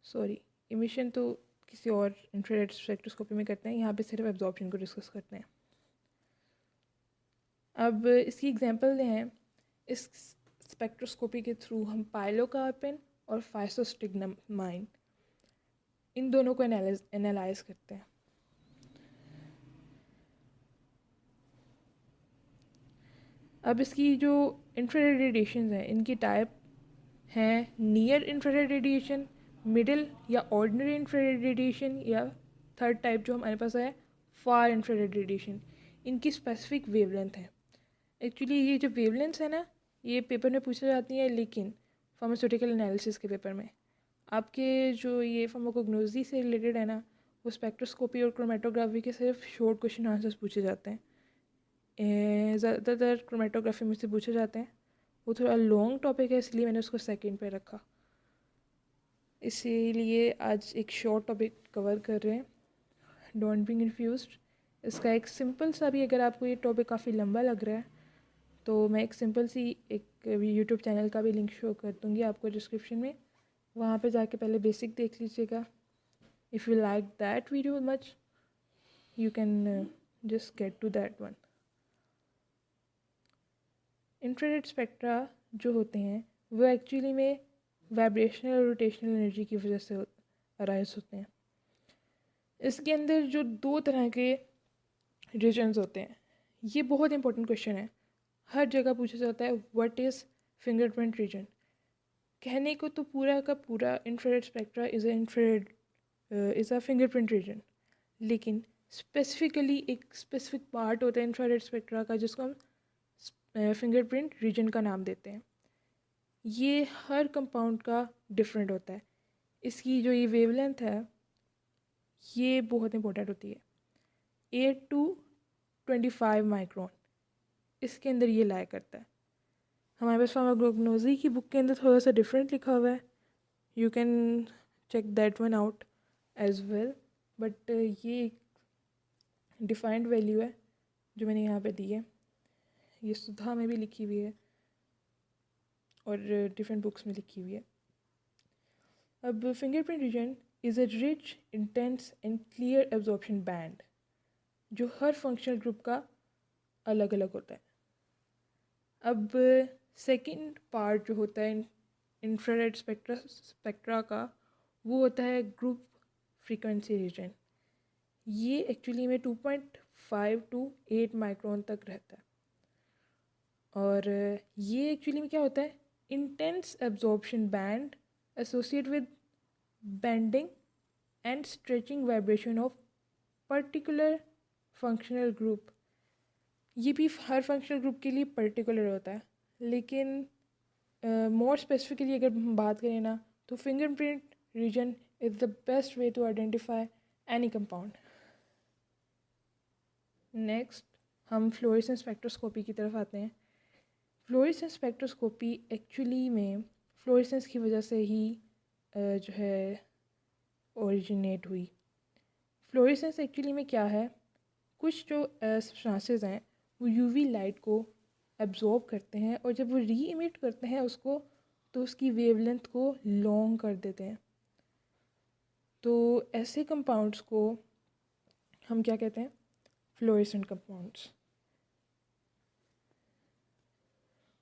सॉरी, इमिशन तो किसी और इंफ्रारेड स्पेक्ट्रोस्कोपी में करते हैं, यहाँ पे सिर्फ एब्जॉर्प्शन को डिस्कस करते हैं। अब इसकी एग्जांपल हैं, इस स्पेक्ट्रोस्कोपी के थ्रू हम पाइलोकार्पिन और फाइसोस्टिग्माइन इन दोनों को एनालाइज करते हैं। अब इसकी जो इंफ्रारेड रेडिएशन हैं इनकी टाइप हैं नियर इंफ्रारेड रेडिएशन, मिडिल या ऑर्डिनरी इंफ्रारेड रेडिएशन, या थर्ड टाइप जो हमारे पास है फार इंफ्रारेड रेडिएशन। इनकी स्पेसिफिक वेवलेंथ है। एक्चुअली ये जो वेवलेंथ है ना, ये पेपर में पूछा जाती है, लेकिन फार्मास्यूटिकल एनालिसिस के पेपर में आपके जो ये फार्माकोग्नोसी से रिलेटेड है ना, वो स्पेक्ट्रोस्कोपी और क्रोमेटोग्राफी के सिर्फ शॉर्ट क्वेश्चन आंसर्स पूछे जाते हैं। ज़्यादातर क्रोमेटोग्राफी में से पूछे जाते हैं, वो थोड़ा लॉन्ग टॉपिक है इसलिए मैंने उसको सेकंड पे रखा। इसीलिए आज एक शॉर्ट टॉपिक कवर कर रहे हैं, डोंट बी कन्फ्यूज्ड। इसका एक सिंपल सा भी, अगर आपको ये टॉपिक काफ़ी लंबा लग रहा है तो मैं एक सिंपल सी एक यूट्यूब चैनल का भी लिंक शो कर दूँगी आपको डिस्क्रिप्शन में, वहाँ पे जाके पहले बेसिक देख लीजिएगा। If you like that video much you can just get to that one. Infrared spectra जो होते हैं वो एक्चुअली में वाइब्रेशनल और रोटेशनल एनर्जी की वजह से अराइज होते हैं। इसके अंदर जो दो तरह के रीजन्स होते हैं, ये बहुत इंपॉर्टेंट क्वेश्चन है, हर जगह पूछा जाता है, व्हाट इज़ फिंगरप्रिंट रीजन। कहने को तो पूरा का पूरा infrared spectra is a fingerprint region, लेकिन स्पेसिफिकली एक स्पेसिफिक पार्ट होता है इंफ्रारेड स्पेक्ट्रा का जिसको हम फिंगरप्रिंट रीजन का नाम देते हैं। ये हर कंपाउंड का डिफरेंट होता है। इसकी जो ये वेवलेंथ है ये बहुत इंपॉर्टेंट होती है, 8 to 25 माइक्रोन इसके अंदर ये लाया करता है। हमारे पास फार्माकोग्नोसी की बुक के अंदर थोड़ा सा डिफरेंट लिखा हुआ है, you can check that one out as well, but ये एक डिफाइंड वैल्यू है जो मैंने यहाँ पे दी है। ये सुधा में भी लिखी हुई है और डिफरेंट बुक्स में लिखी हुई है। अब fingerprint region is a rich, intense and clear absorption band जो हर फंक्शनल ग्रुप का अलग अलग होता है। अब सेकंड पार्ट जो होता है इंफ्रारेड स्पेक्ट्रा का, वो होता है ग्रुप फ्रीक्वेंसी रीजन। ये एक्चुअली में 2.5 to 8 माइक्रोन तक रहता है। और ये एक्चुअली में क्या होता है, intense absorption band associate with bending and stretching vibration of particular functional group. ये भी हर फंक्शनल ग्रुप के लिए पर्टिकुलर होता है, लेकिन मोर स्पेसिफिकली अगर हम बात करें ना, तो fingerprint region is the best way to identify any compound. Next हम फ्लोरेसेंस स्पेक्ट्रोस्कोपी की तरफ आते हैं। फ्लोरेसेंस स्पेक्ट्रोस्कोपी एक्चुअली में फ्लोरेसेंस की वजह से ही जो है ओरिजिनेट हुई। फ्लोरेसेंस एक्चुअली में क्या है, कुछ जो सब्सटेंसेस हैं वो यूवी लाइट को एब्जॉर्ब करते हैं और जब वो री इमिट करते हैं उसको, तो उसकी वेवलेंथ को लॉन्ग कर देते हैं। तो ऐसे कंपाउंड्स को हम क्या कहते हैं, फ्लोरेसेंट कंपाउंड्स।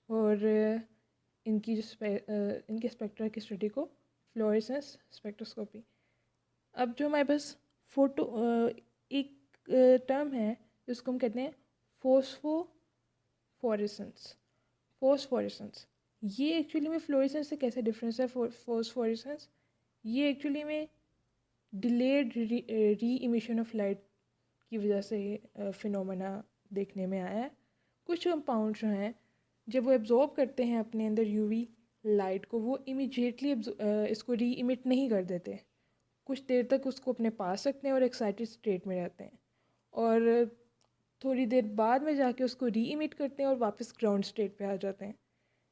और इनकी जो इनके स्पेक्ट्रा की स्टडी को फ्लोरेसेंस स्पेक्ट्रोस्कोपी। अब जो हमारे पास फोटो एक टर्म है जिसको हम कहते हैं फोस्फोफोरेसेंस। फोस्फोरेसेंस ये एक्चुअली में फ्लोरेसेंस से कैसे डिफरेंस है? फोस्फोरेसेंस ये एक्चुअली में डिलेड री इमिशन ऑफ लाइट की वजह से फिनोमेना देखने में आया है। कुछ कंपाउंड जो हैं जब वो एब्जॉर्ब करते हैं अपने अंदर यूवी लाइट को, वो इमीडिएटली इसको री इमिट नहीं कर देते, कुछ देर तक उसको अपने पास रखते हैं और एक्साइटेड स्टेट में रहते हैं, और थोड़ी देर बाद में जाके उसको री इमिट करते हैं और वापस ग्राउंड स्टेट पे आ जाते हैं।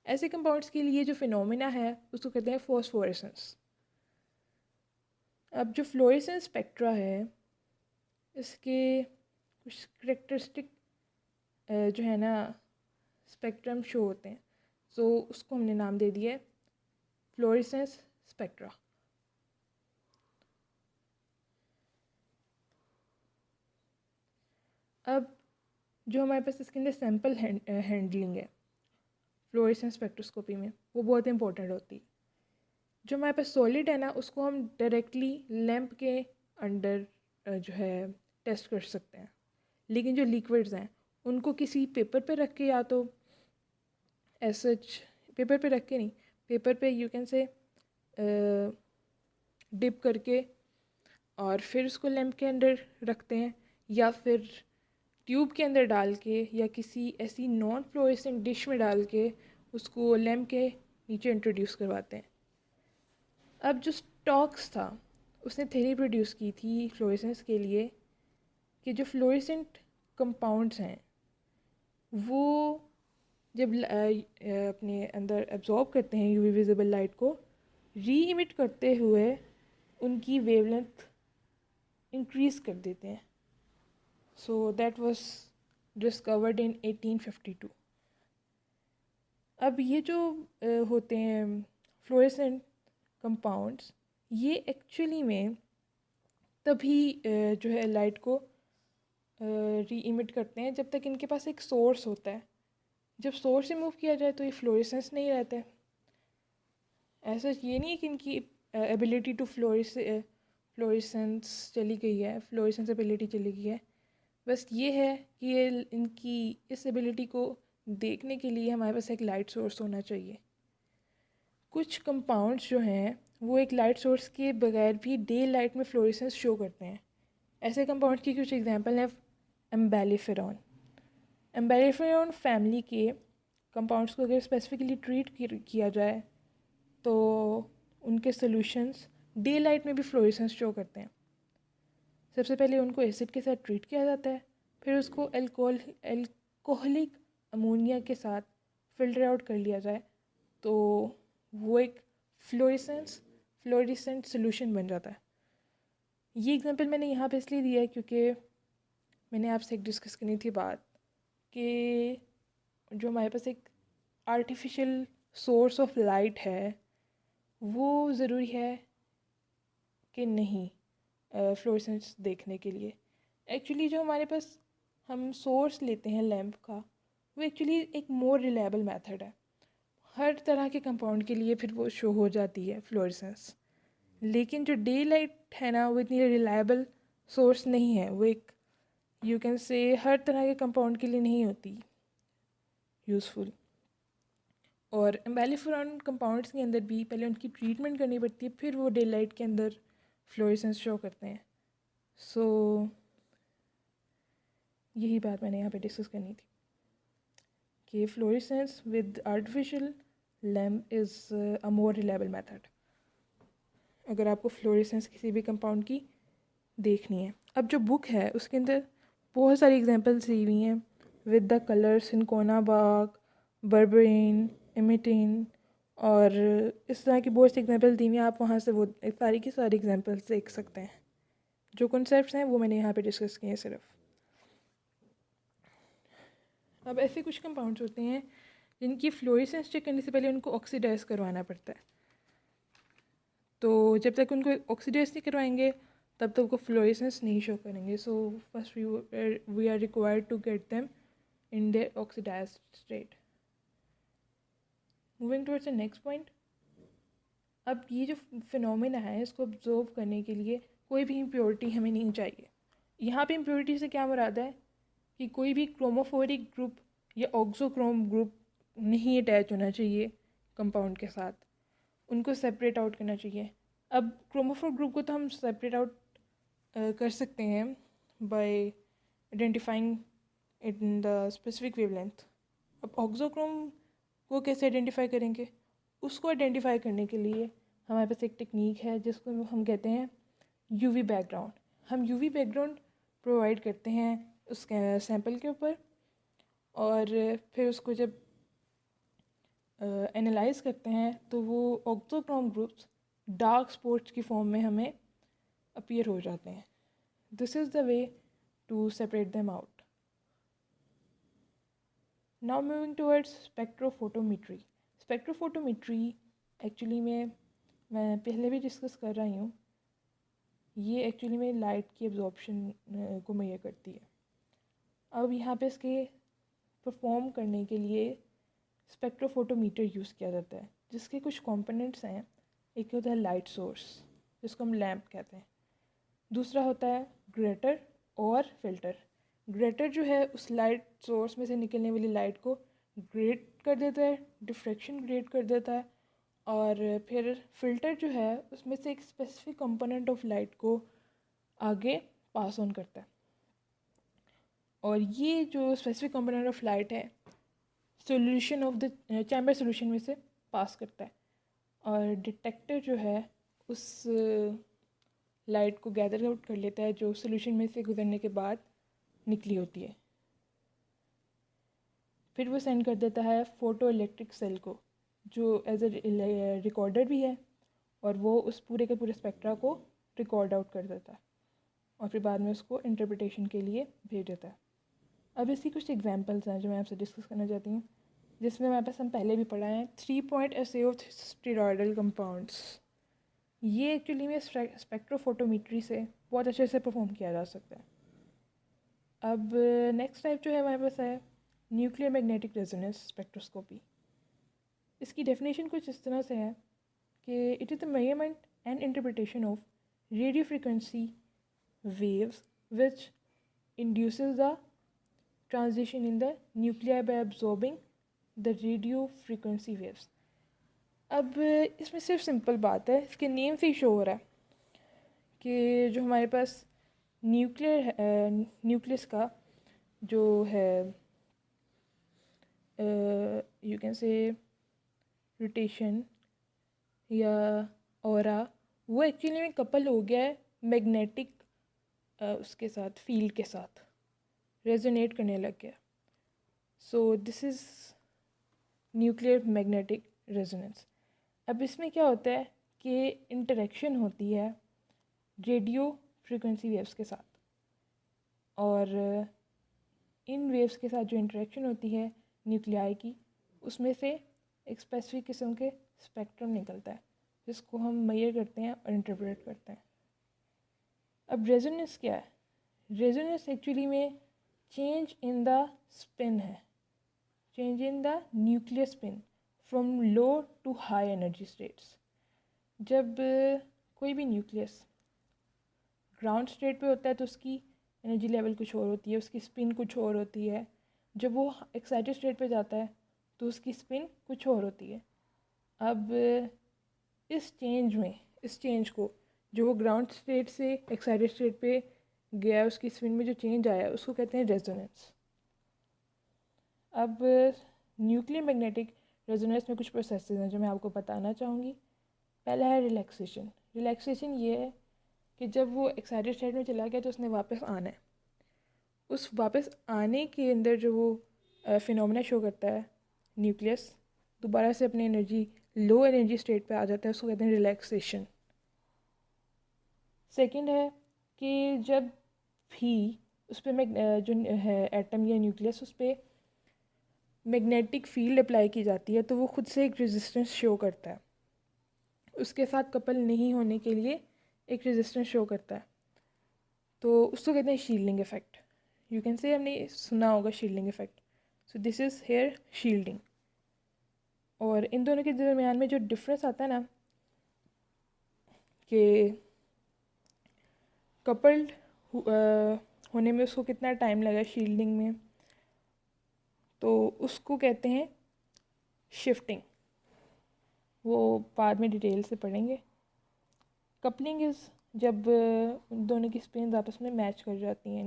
ऐसे कंपाउंड्स के लिए जो फिनोमेना है उसको कहते हैं फोस्फोरेसेंस। अब जो फ्लोरेसेंस स्पेक्ट्रा है इसके कुछ करेक्टरिस्टिक जो है ना स्पेक्ट्रम शो होते हैं, तो उसको हमने नाम दे दिया है फ्लोरेसेंस स्पेक्ट्रा। अब जो हमारे पास इसके अंदर सैम्पल हैंडलिंग है फ्लोरेसेंस स्पेक्ट्रोस्कोपी में, वो बहुत इंपॉर्टेंट होती है। जो हमारे पास सॉलिड है ना उसको हम डायरेक्टली लैंप के अंडर जो है टेस्ट कर सकते हैं, लेकिन जो लिक्विड्स हैं उनको किसी पेपर पे रख के, या तो सच पेपर पे रख के नहीं, पेपर पे यू कैन से डिप करके और फिर उसको लैंप के अंदर रखते हैं, या फिर ट्यूब के अंदर डाल के या किसी ऐसी नॉन फ्लोरेसेंट डिश में डाल के उसको लैंप के नीचे इंट्रोड्यूस करवाते हैं। अब जो स्टॉक्स था उसने थ्योरी प्रोड्यूस की थी फ्लोरेसेंस के लिए कि जो फ्लोरेसेंट कंपाउंड्स हैं वो जब अपने अंदर एब्जॉर्ब करते हैं यूवी विजिबल लाइट को, री इमिट करते हुए उनकी वेवलेंथ इंक्रीज़ कर देते हैं। So that was discovered in 1852। अब ये जो होते हैं फ्लोरेसेंट कंपाउंड्स, ये एक्चुअली में तभी जो है लाइट को री इमिट करते हैं जब तक इनके पास एक सोर्स होता है। जब सोर्स रिमूव किया जाए तो ये फ्लोरेसेंस नहीं रहता है। ऐसा ये नहीं है कि इनकी एबिलिटी टू फ्लोरेसेंस चली गई है, फ्लोरेसेंस एबिलिटी चली गई है, बस ये है कि ये इनकी इस एबिलिटी को देखने के लिए हमारे पास एक लाइट सोर्स होना चाहिए। कुछ कंपाउंड्स जो हैं वो एक लाइट सोर्स के बगैर भी डे लाइट में फ्लोरेसेंस शो करते हैं। ऐसे कंपाउंड्स की कुछ एग्जांपल हैं एम्बेलिफेरॉन। एम्बेलिफेरॉन फैमिली के कंपाउंड्स को अगर स्पेसिफिकली ट्रीट किया जाए तो उनके सॉल्यूशंस डे लाइट में भी फ्लोरेसेंस शो करते हैं। सबसे पहले उनको एसिड के साथ ट्रीट किया जाता है, फिर उसको एल्कोहलिक अमोनिया के साथ फिल्टर आउट कर लिया जाए तो वो एक फ्लोरेसेंट सोल्यूशन बन जाता है। ये एग्जांपल मैंने यहाँ पे इसलिए दिया है क्योंकि मैंने आपसे एक डिस्कस करनी थी बात कि जो हमारे पास एक आर्टिफिशियल सोर्स ऑफ लाइट है वो ज़रूरी है कि नहीं फ्लोरेसेंस देखने के लिए। एक्चुअली जो हमारे पास हम सोर्स लेते हैं लैंप का, वो एक्चुअली एक मोर रिलायबल मेथड है। हर तरह के कंपाउंड के लिए फिर वो शो हो जाती है फ्लोरेसेंस, लेकिन जो डे लाइट है ना वो इतनी रिलायबल सोर्स नहीं है। वो एक यू कैन से हर तरह के कंपाउंड के लिए नहीं होती यूज़फुल। और एम्बेलिफेरॉन कंपाउंड्स के अंदर भी पहले उनकी ट्रीटमेंट करनी पड़ती है, फिर वो डे लाइट के अंदर फ्लोरेसेंस शो करते हैं। सो यही बात मैंने यहाँ पे डिस्कस करनी थी कि fluorescence with artificial lamp is a more reliable method अगर आपको फ्लोरेसेंस किसी भी कंपाउंड की देखनी है। अब जो बुक है उसके अंदर बहुत सारी एग्जांपल्स दी हुई हैं with the colours cinchona bark, berberine, emetine, और इस तरह की बहुत सी एग्जांपल दी हुई हैं। आप वहाँ से वो सारी की सारी एग्जांपल्स देख सकते हैं। जो कॉन्सेप्ट्स हैं वो मैंने यहाँ पे डिस्कस किए हैं सिर्फ। अब ऐसे कुछ कंपाउंड्स होते हैं जिनकी फ्लोरेसेंस चेक करने से पहले उनको ऑक्सीडाइज करवाना पड़ता है, तो जब तक उनको ऑक्सीडाइज नहीं करवाएंगे तब तक वो फ्लोरेसेंस नहीं शो करेंगे। So first we are required to get them in the oxidised state. Moving towards the next point. अब ये जो फिनोमेना है इसको ऑब्जर्व करने के लिए कोई भी इम्प्योरिटी हमें नहीं चाहिए। यहाँ पे इम्प्योरिटी से क्या मुराद है कि कोई भी क्रोमोफोरिक ग्रुप या ऑक्सोक्रोम ग्रुप नहीं अटैच होना चाहिए कंपाउंड के साथ, उनको सेपरेट आउट करना चाहिए। अब क्रोमोफोर ग्रुप को तो हम सेपरेट आउट कर सकते हैं bye identifying in the specific wavelength. अब ऑक्सोक्रोम को कैसे आइडेंटिफाई करेंगे? उसको आइडेंटिफाई करने के लिए हमारे पास एक टेक्निक है जिसको हम कहते हैं यूवी बैकग्राउंड। हम यूवी बैकग्राउंड प्रोवाइड करते हैं उस सैंपल के ऊपर, और फिर उसको जब एनालाइज करते हैं तो वो ऑक्सोक्रोम ग्रुप्स डार्क स्पॉट्स की फॉर्म में हमें अपीयर हो जाते हैं। This is the way to separate them out. Now moving towards spectrophotometry. Spectrophotometry actually में मैं पहले भी डिस्कस कर रही हूँ, ये एक्चुअली में लाइट की एब्जॉर्प्शन को मेजर करती है। अब यहाँ पे इसके परफॉर्म करने के लिए स्पेक्ट्रोफोटोमीटर यूज़ किया जाता है, जिसके कुछ कंपोनेंट्स हैं। एक होता है लाइट सोर्स, जिसको हम लैंप कहते हैं। दूसरा होता है ग्रेटर और फिल्टर। ग्रेटर जो है उस लाइट सोर्स में से निकलने वाली लाइट को ग्रेड कर देता है, डिफ्रैक्शन ग्रेड कर देता है। और फिर फिल्टर जो है उसमें से एक स्पेसिफिक कंपोनेंट ऑफ लाइट को आगे पास ऑन करता है। और ये जो स्पेसिफिक कंपोनेंट ऑफ लाइट है solution of the chamber solution में से पास करता है, और डिटेक्टर जो है उस लाइट को गैदर आउट कर लेता है जो सॉल्यूशन में से गुजरने के बाद निकली होती है। फिर वो सेंड कर देता है फोटो इलेक्ट्रिक सेल को, जो एज ए रिकॉर्डर भी है, और वो उस पूरे के पूरे स्पेक्ट्रा को रिकॉर्ड आउट कर देता है और फिर बाद में उसको इंटरप्रिटेशन के लिए भेज देता है। अब इसकी कुछ एग्जांपल्स हैं जो मैं आपसे डिस्कस करना चाहती हूँ, जिसमें हमारे पास हम पहले भी पढ़ा है 3 point essay of steroidal compounds. ये एक्चुअली में स्पेक्ट्रोफोटोमेट्री से बहुत अच्छे से परफॉर्म किया जा सकता है। अब नेक्स्ट टाइप जो है हमारे पास है न्यूक्लियर मैग्नेटिक रेजोनेंस स्पेक्ट्रोस्कोपी। इसकी डेफिनेशन कुछ इस तरह से है कि it is the measurement and interpretation of radio frequency waves which induces the transition in the nuclei by absorbing the radio frequency waves। अब इसमें सिर्फ सिंपल बात है, इसके नेम से ही शो हो रहा है कि जो हमारे पास न्यूक्लियस का जो है यू कैन से रोटेशन या ऑरा, वो एक्चुअली में कपल हो गया है मैग्नेटिक उसके साथ, फील्ड के साथ रेजोनेट करने लग गया। So this is nuclear magnetic resonance. अब इसमें क्या होता है कि इंटरेक्शन होती है रेडियो फ्रीक्वेंसी वेव्स के साथ, और इन वेव्स के साथ जो इंटरेक्शन होती है न्यूक्लियाई की, उसमें से एक स्पेसिफिक किस्म के स्पेक्ट्रम निकलता है जिसको हम मेजर करते हैं और इंटरप्रेट करते हैं। अब रेजोनेंस क्या है? रेजोनेंस एक्चुअली में चेंज इन द स्पिन है, change in the nuclear spin from low to high energy states. जब कोई भी न्यूक्लियस ग्राउंड स्टेट पे होता है तो उसकी एनर्जी लेवल कुछ और होती है, उसकी स्पिन कुछ और होती है। जब वो एक्साइटेड स्टेट पे जाता है तो उसकी स्पिन कुछ और होती है। अब इस चेंज को जो वो ग्राउंड स्टेट से एक्साइटेड स्टेट पे गया, उसकी स्पिन में जो चेंज आया उसको कहते हैं रेजोनेंस। अब न्यूक्लियर मैग्नेटिक रेजोनेंस में कुछ प्रोसेसेस हैं जो मैं आपको बताना चाहूँगी। पहला है रिलैक्सेशन। रिलैक्सेशन ये है कि जब वो एक्साइटेड स्टेट में चला गया तो उसने वापस आना है। उस वापस आने के अंदर जो वो फिनोमेना शो करता है, न्यूक्लियस दोबारा से अपनी एनर्जी लो एनर्जी स्टेट पे आ जाता है, उसको कहते हैं रिलैक्सेशन। सेकंड है कि जब भी उस पर जो है एटम या न्यूक्लियस, उस पर मैग्नेटिक फील्ड अप्लाई की जाती है तो वो खुद से एक रेजिस्टेंस शो करता है, उसके साथ कपल नहीं होने के लिए एक रेजिस्टेंस शो करता है, तो उसको कहते हैं shielding effect. You can say हमने सुना होगा shielding effect. So this is here shielding. और इन दोनों के दरमियान में जो डिफरेंस आता है ना, कि कपल्ड होने में उसको कितना टाइम लगा शील्डिंग में, तो उसको कहते हैं शिफ्टिंग। वो बाद में डिटेल से पढ़ेंगे। कपलिंग इज़ जब दोनों की स्पिन आपस में मैच कर जाती हैं।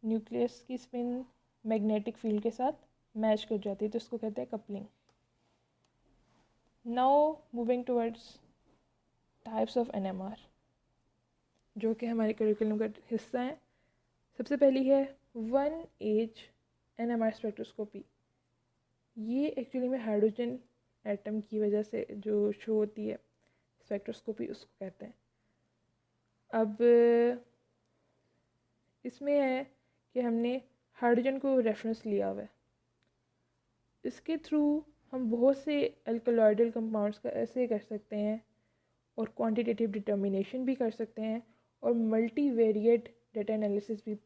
न्यूक्लियस की स्पिन मैग्नेटिक फील्ड के साथ मैच कर जाती है, तो इसको कहते हैं coupling. Now moving towards types of NMR, जो कि हमारे करिकुलम का हिस्सा है। सबसे पहली है 1H एनएमआर स्पेक्ट्रोस्कोपी। ये एक्चुअली में हाइड्रोजन एटम की वजह से जो शो होती है स्पेक्ट्रोस्कोपी, उसको कहते हैं। अब इसमें है कि हमने हाइड्रोजन को रेफरेंस लिया हुआ है। इसके थ्रू हम बहुत से अल्कलॉइडल कंपाउंड्स का ऐसे कर सकते हैं और क्वांटिटेटिव डिटर्मिनेशन भी कर सकते हैं और मल्टीवेरिएट डेटा एनालिसिस भी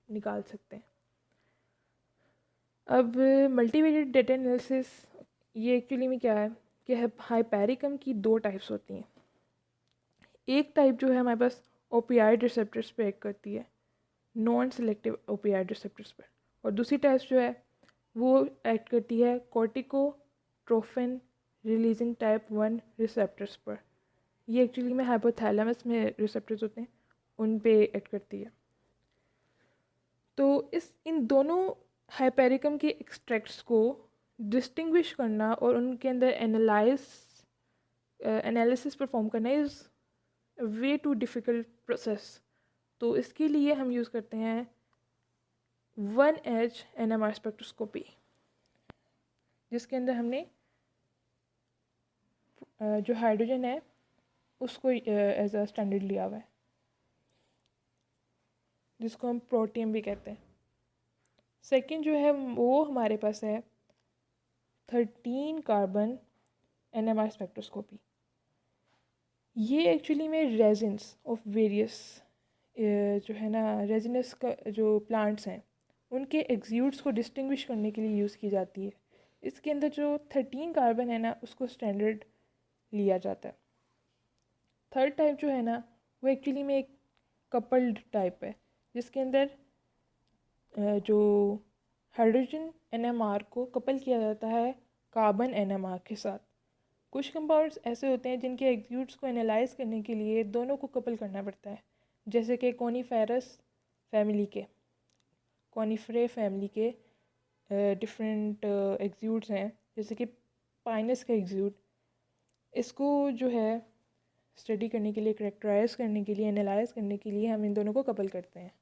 निकाल सकते हैं। अब मल्टीवेरिएट डेटा एनालिसिस ये एक्चुअली में क्या है कि हाइपेरिकम की दो टाइप्स होती हैं। एक टाइप जो है हमारे पास ओपियाइड रिसेप्टर्स पे एक्ट करती है, नॉन सेलेक्टिव ओपियाइड रिसेप्टर्स पर, और दूसरी टाइप जो है वो एक्ट करती है कॉर्टिकोट्रोफिन रिलीजिंग टाइप 1 रिसेप्टर्स पर। ये एक्चुअली में हाइपोथैलेमस में रिसेप्टर्स होते हैं, उन पे एक्ट करती है। तो इन दोनों हाइपेरिकम के एक्सट्रैक्ट्स को डिस्टिंग्विश करना और उनके अंदर एनालिसिस परफॉर्म करना is way too difficult process. तो इसके लिए हम यूज़ करते हैं 1H एनएमआर स्पेक्ट्रोस्कोपी, जिसके अंदर हमने जो हाइड्रोजन है उसको एज अ स्टैंडर्ड लिया हुआ है, जिसको हम प्रोटियम भी कहते हैं। सेकंड जो है वो हमारे पास है 13 कार्बन एनएमआर स्पेक्ट्रोस्कोपी। ये एक्चुअली में रेजिन्स ऑफ वेरियस जो है ना रेजिनस का जो प्लांट्स हैं उनके एग्ज्यूड्स को डिस्टिंग्विश करने के लिए यूज़ की जाती है। इसके अंदर जो 13 कार्बन है ना उसको स्टैंडर्ड लिया जाता है। थर्ड टाइप जो है ना वो एक्चुअली में एक कपल्ड टाइप है, जिसके अंदर जो हाइड्रोजन एनएमआर को कपल किया जाता है कार्बन एनएमआर के साथ। कुछ कंपाउंड्स ऐसे होते हैं जिनके एग्ज्यूड्स को एनालाइज करने के लिए दोनों को कपल करना पड़ता है, जैसे कि कॉनिफरे फैमिली के डिफरेंट एग्ज्यूड्स हैं, जैसे कि पाइनस का एग्ज्यूड। इसको जो है स्टडी करने के लिए, करेक्टराइज करने के लिए, एनालाइज करने के लिए हम इन दोनों को कपल करते हैं।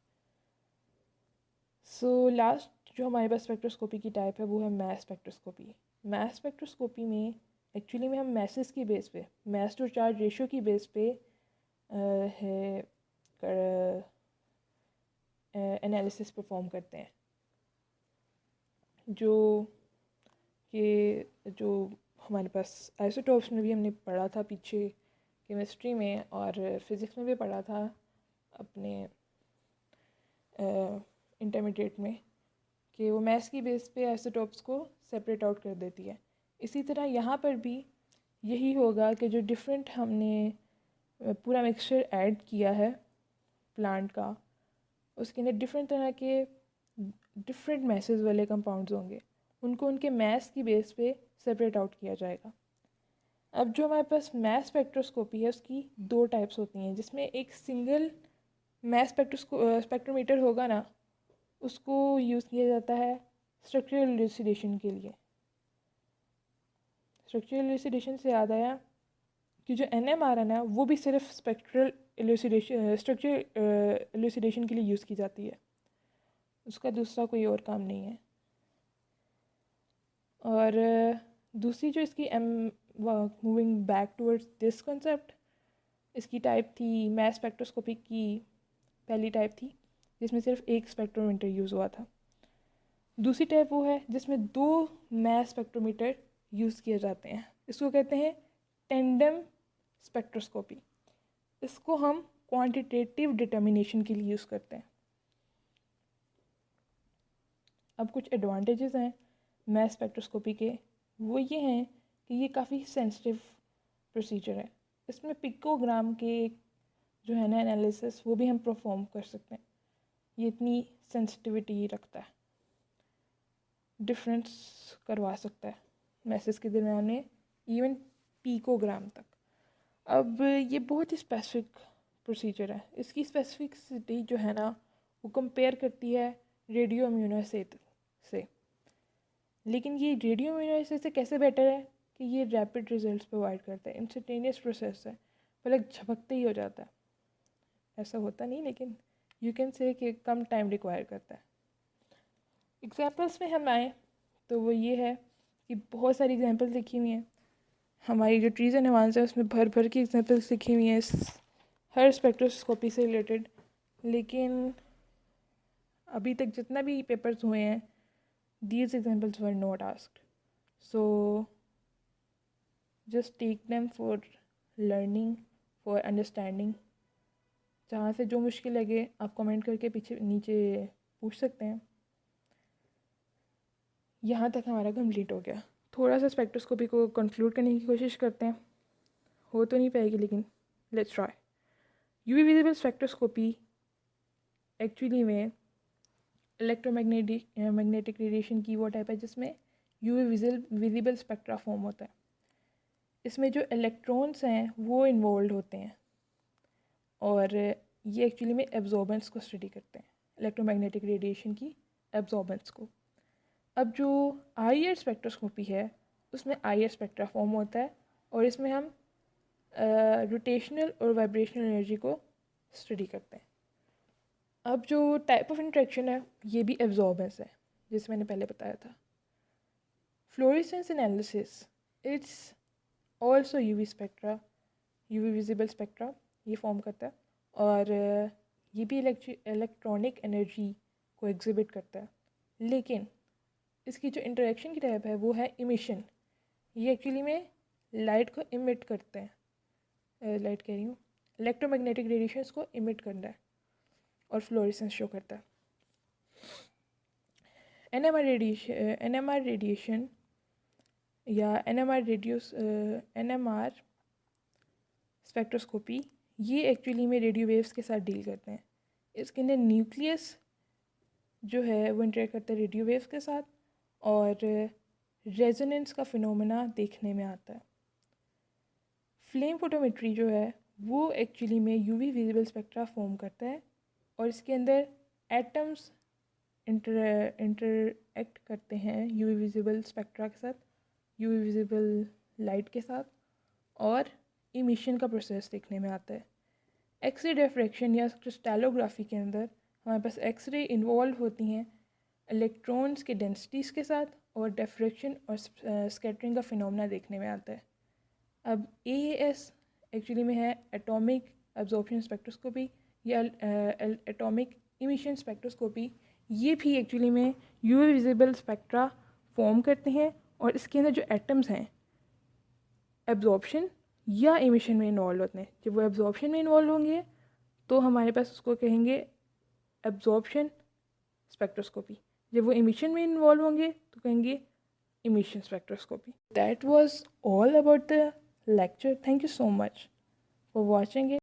सो लास्ट जो हमारे पास स्पेक्ट्रोस्कोपी की टाइप है वो है मैस स्पेक्ट्रोस्कोपी। मैस स्पेक्ट्रोस्कोपी में एक्चुअली में हम मैसेस की बेस पे, मैस टू चार्ज रेशियो की बेस पे एनालिसिस परफॉर्म करते हैं, जो कि जो हमारे पास आइसोटोप्स में भी हमने पढ़ा था पीछे केमिस्ट्री में, और फिज़िक्स में भी पढ़ा था अपने इंटरमीडिएट में, कि वो मैथ्स की बेस पे आइसोटोप्स को सेपरेट आउट कर देती है। इसी तरह यहाँ पर भी यही होगा कि जो डिफरेंट हमने पूरा मिक्सचर ऐड किया है प्लांट का, उसके अंदर डिफरेंट तरह के डिफरेंट मैसेज वाले कंपाउंड्स होंगे, उनको उनके मैस की बेस पे सेपरेट आउट किया जाएगा। अब जो हमारे पास मैस स्पेक्ट्रोस्कोपी है उसकी दो टाइप्स होती हैं, जिसमें एक सिंगल मैस स्पेक्ट्रोमीटर होगा ना, उसको यूज़ किया जाता है स्ट्रक्चरल इलूसिडेशन के लिए। स्ट्रक्चरल इलूसिडेशन से याद आया कि जो NMR है ना वो भी सिर्फ स्ट्रक्चरल इलूसिडेशन के लिए यूज़ की जाती है, उसका दूसरा कोई और काम नहीं है। और दूसरी जो इसकी moving back towards this concept, इसकी टाइप थी मैस स्पेक्ट्रोस्कोपी की पहली टाइप थी जिसमें सिर्फ एक स्पेक्ट्रोमीटर यूज़ हुआ था। दूसरी टाइप वो है जिसमें दो मैस स्पेक्ट्रोमीटर यूज़ किए जाते हैं, इसको कहते हैं टेंडम स्पेक्ट्रोस्कोपी। इसको हम क्वांटिटेटिव डिटर्मिनेशन के लिए यूज़ करते हैं। अब कुछ एडवांटेजेस हैं मैस स्पेक्ट्रोस्कोपी के, वो ये हैं कि ये काफ़ी सेंसिटिव प्रोसीजर है। इसमें पिकोग्राम के जो है ना एनालिसिस, वो भी हम परफॉर्म कर सकते हैं। ये इतनी सेंसिटिविटी रखता है, डिफरेंस करवा सकता है मैसेज के दरमियान में, इवन पीकोग्राम तक। अब ये बहुत ही स्पेसिफिक प्रोसीजर है। इसकी स्पेसिफिसिटी जो है ना वो कंपेयर करती है रेडियो इम्यूनोएसिड से। लेकिन ये रेडियो इम्यूनोएसिड से कैसे बेटर है कि ये रैपिड रिजल्ट्स प्रोवाइड करता है, इंस्टेंटेनियस प्रोसेस है, पलक झपकते ही हो जाता है। ऐसा होता नहीं, लेकिन यू कैन से कि कम टाइम रिक्वायर करता है। एग्जाम्पल्स में हम आए तो वो ये है कि बहुत सारी एग्जाम्पल्स लिखी हुई हैं हमारी जो ट्रीज़ एंड एडवांस है उसमें, भर भर की एग्जाम्पल्स लिखी हुई हैं हर स्पेक्ट्रोस्कोपी से रिलेटेड। लेकिन अभी तक जितना भी पेपर्स हुए हैं, these examples were not asked, so just take them for learning, for understanding। जहाँ से जो मुश्किल लगे आप कमेंट करके पीछे नीचे पूछ सकते हैं। यहाँ तक हमारा कंप्लीट हो गया। थोड़ा सा स्पेक्ट्रोस्कोपी को कंक्लूड करने की कोशिश करते हैं। हो तो नहीं पाएगी, लेकिन let's try. UV visible spectroscopy actually में मैग्नेटिक रेडिएशन की वो टाइप है जिसमें यूवी विजिबल स्पेक्ट्रा फॉर्म होता है। इसमें जो इलेक्ट्रॉन्स हैं वो इन्वॉल्व होते हैं और ये एक्चुअली में एब्जॉर्बेंस को स्टडी करते हैं, इलेक्ट्रोमैग्नेटिक रेडिएशन की एब्जॉर्बेंस को। अब जो आईआर स्पेक्ट्रोस्कोपी है उसमें आईआर स्पेक्ट्रा फॉर्म होता है और इसमें हम रोटेशनल और वाइब्रेशनल एनर्जी को स्टडी करते हैं। अब जो टाइप ऑफ इंटरेक्शन है ये भी एब्जॉर्बेंस है, जिसे मैंने पहले बताया था। Fluorescence analysis, it's also UV spectra, UV visible spectra ये फॉर्म करता है और ये भी इलेक्ट्रॉनिक एनर्जी को एग्जिबिट करता है। लेकिन इसकी जो इंटरेक्शन की टाइप है वो है इमिशन। ये एक्चुअली में लाइट को इमिट करते हैं, लाइट कह रही हूँ, इलेक्ट्रोमैग्नेटिक रेडिएशंस को इमिट करता है और फ्लोरेसेंस शो करता है। एनएमआर रेडिएशन या एनएमआर स्पेक्ट्रोस्कोपी ये एक्चुअली में रेडियो वेव्स के साथ डील करते हैं। इसके अंदर न्यूक्लियस जो है वो इंटरेक्ट करता है रेडियो वेव्स के साथ और रेजोनेंस का फिनोमेना देखने में आता है। फ्लेम फोटोमेट्री जो है वो एक्चुअली में यूवी विजिबल स्पेक्ट्रा फॉर्म करता है और इसके अंदर एटम्स इंटरएक्ट करते हैं यूवी विजिबल स्पेक्ट्रा के साथ, यूवी विजिबल लाइट के साथ, और इमिशन का प्रोसेस देखने में आता है। एक्सरे डिफ्रैक्शन या क्रिस्टलोग्राफी के अंदर हमारे पास एक्सरे इन्वॉल्व होती हैं इलेक्ट्रॉन्स के डेंसिटीज़ के साथ और डिफ्रैक्शन और स्कैटरिंग का फिनोमेना देखने में आता है। अब एएस एक्चुअली में है एटॉमिक एब्जॉर्प्शन स्पेक्ट्रोस्कोपी या एटॉमिक इमिशन स्पेक्ट्रोस्कोपी। ये भी एक्चुअली में यूवी विजिबल स्पेक्ट्रा फॉर्म करते हैं और इसके अंदर जो एटम्स हैं एब्जॉर्प्शन या इमिशन में इन्वॉल्व होते हैं। जब वो एब्जॉर्प्शन में इन्वॉल्व होंगे तो हमारे पास उसको कहेंगे एब्जॉर्प्शन स्पेक्ट्रोस्कोपी, जब वो इमिशन में इन्वॉल्व होंगे तो कहेंगे emission spectroscopy. That was all about the lecture. Thank you so much for watching it.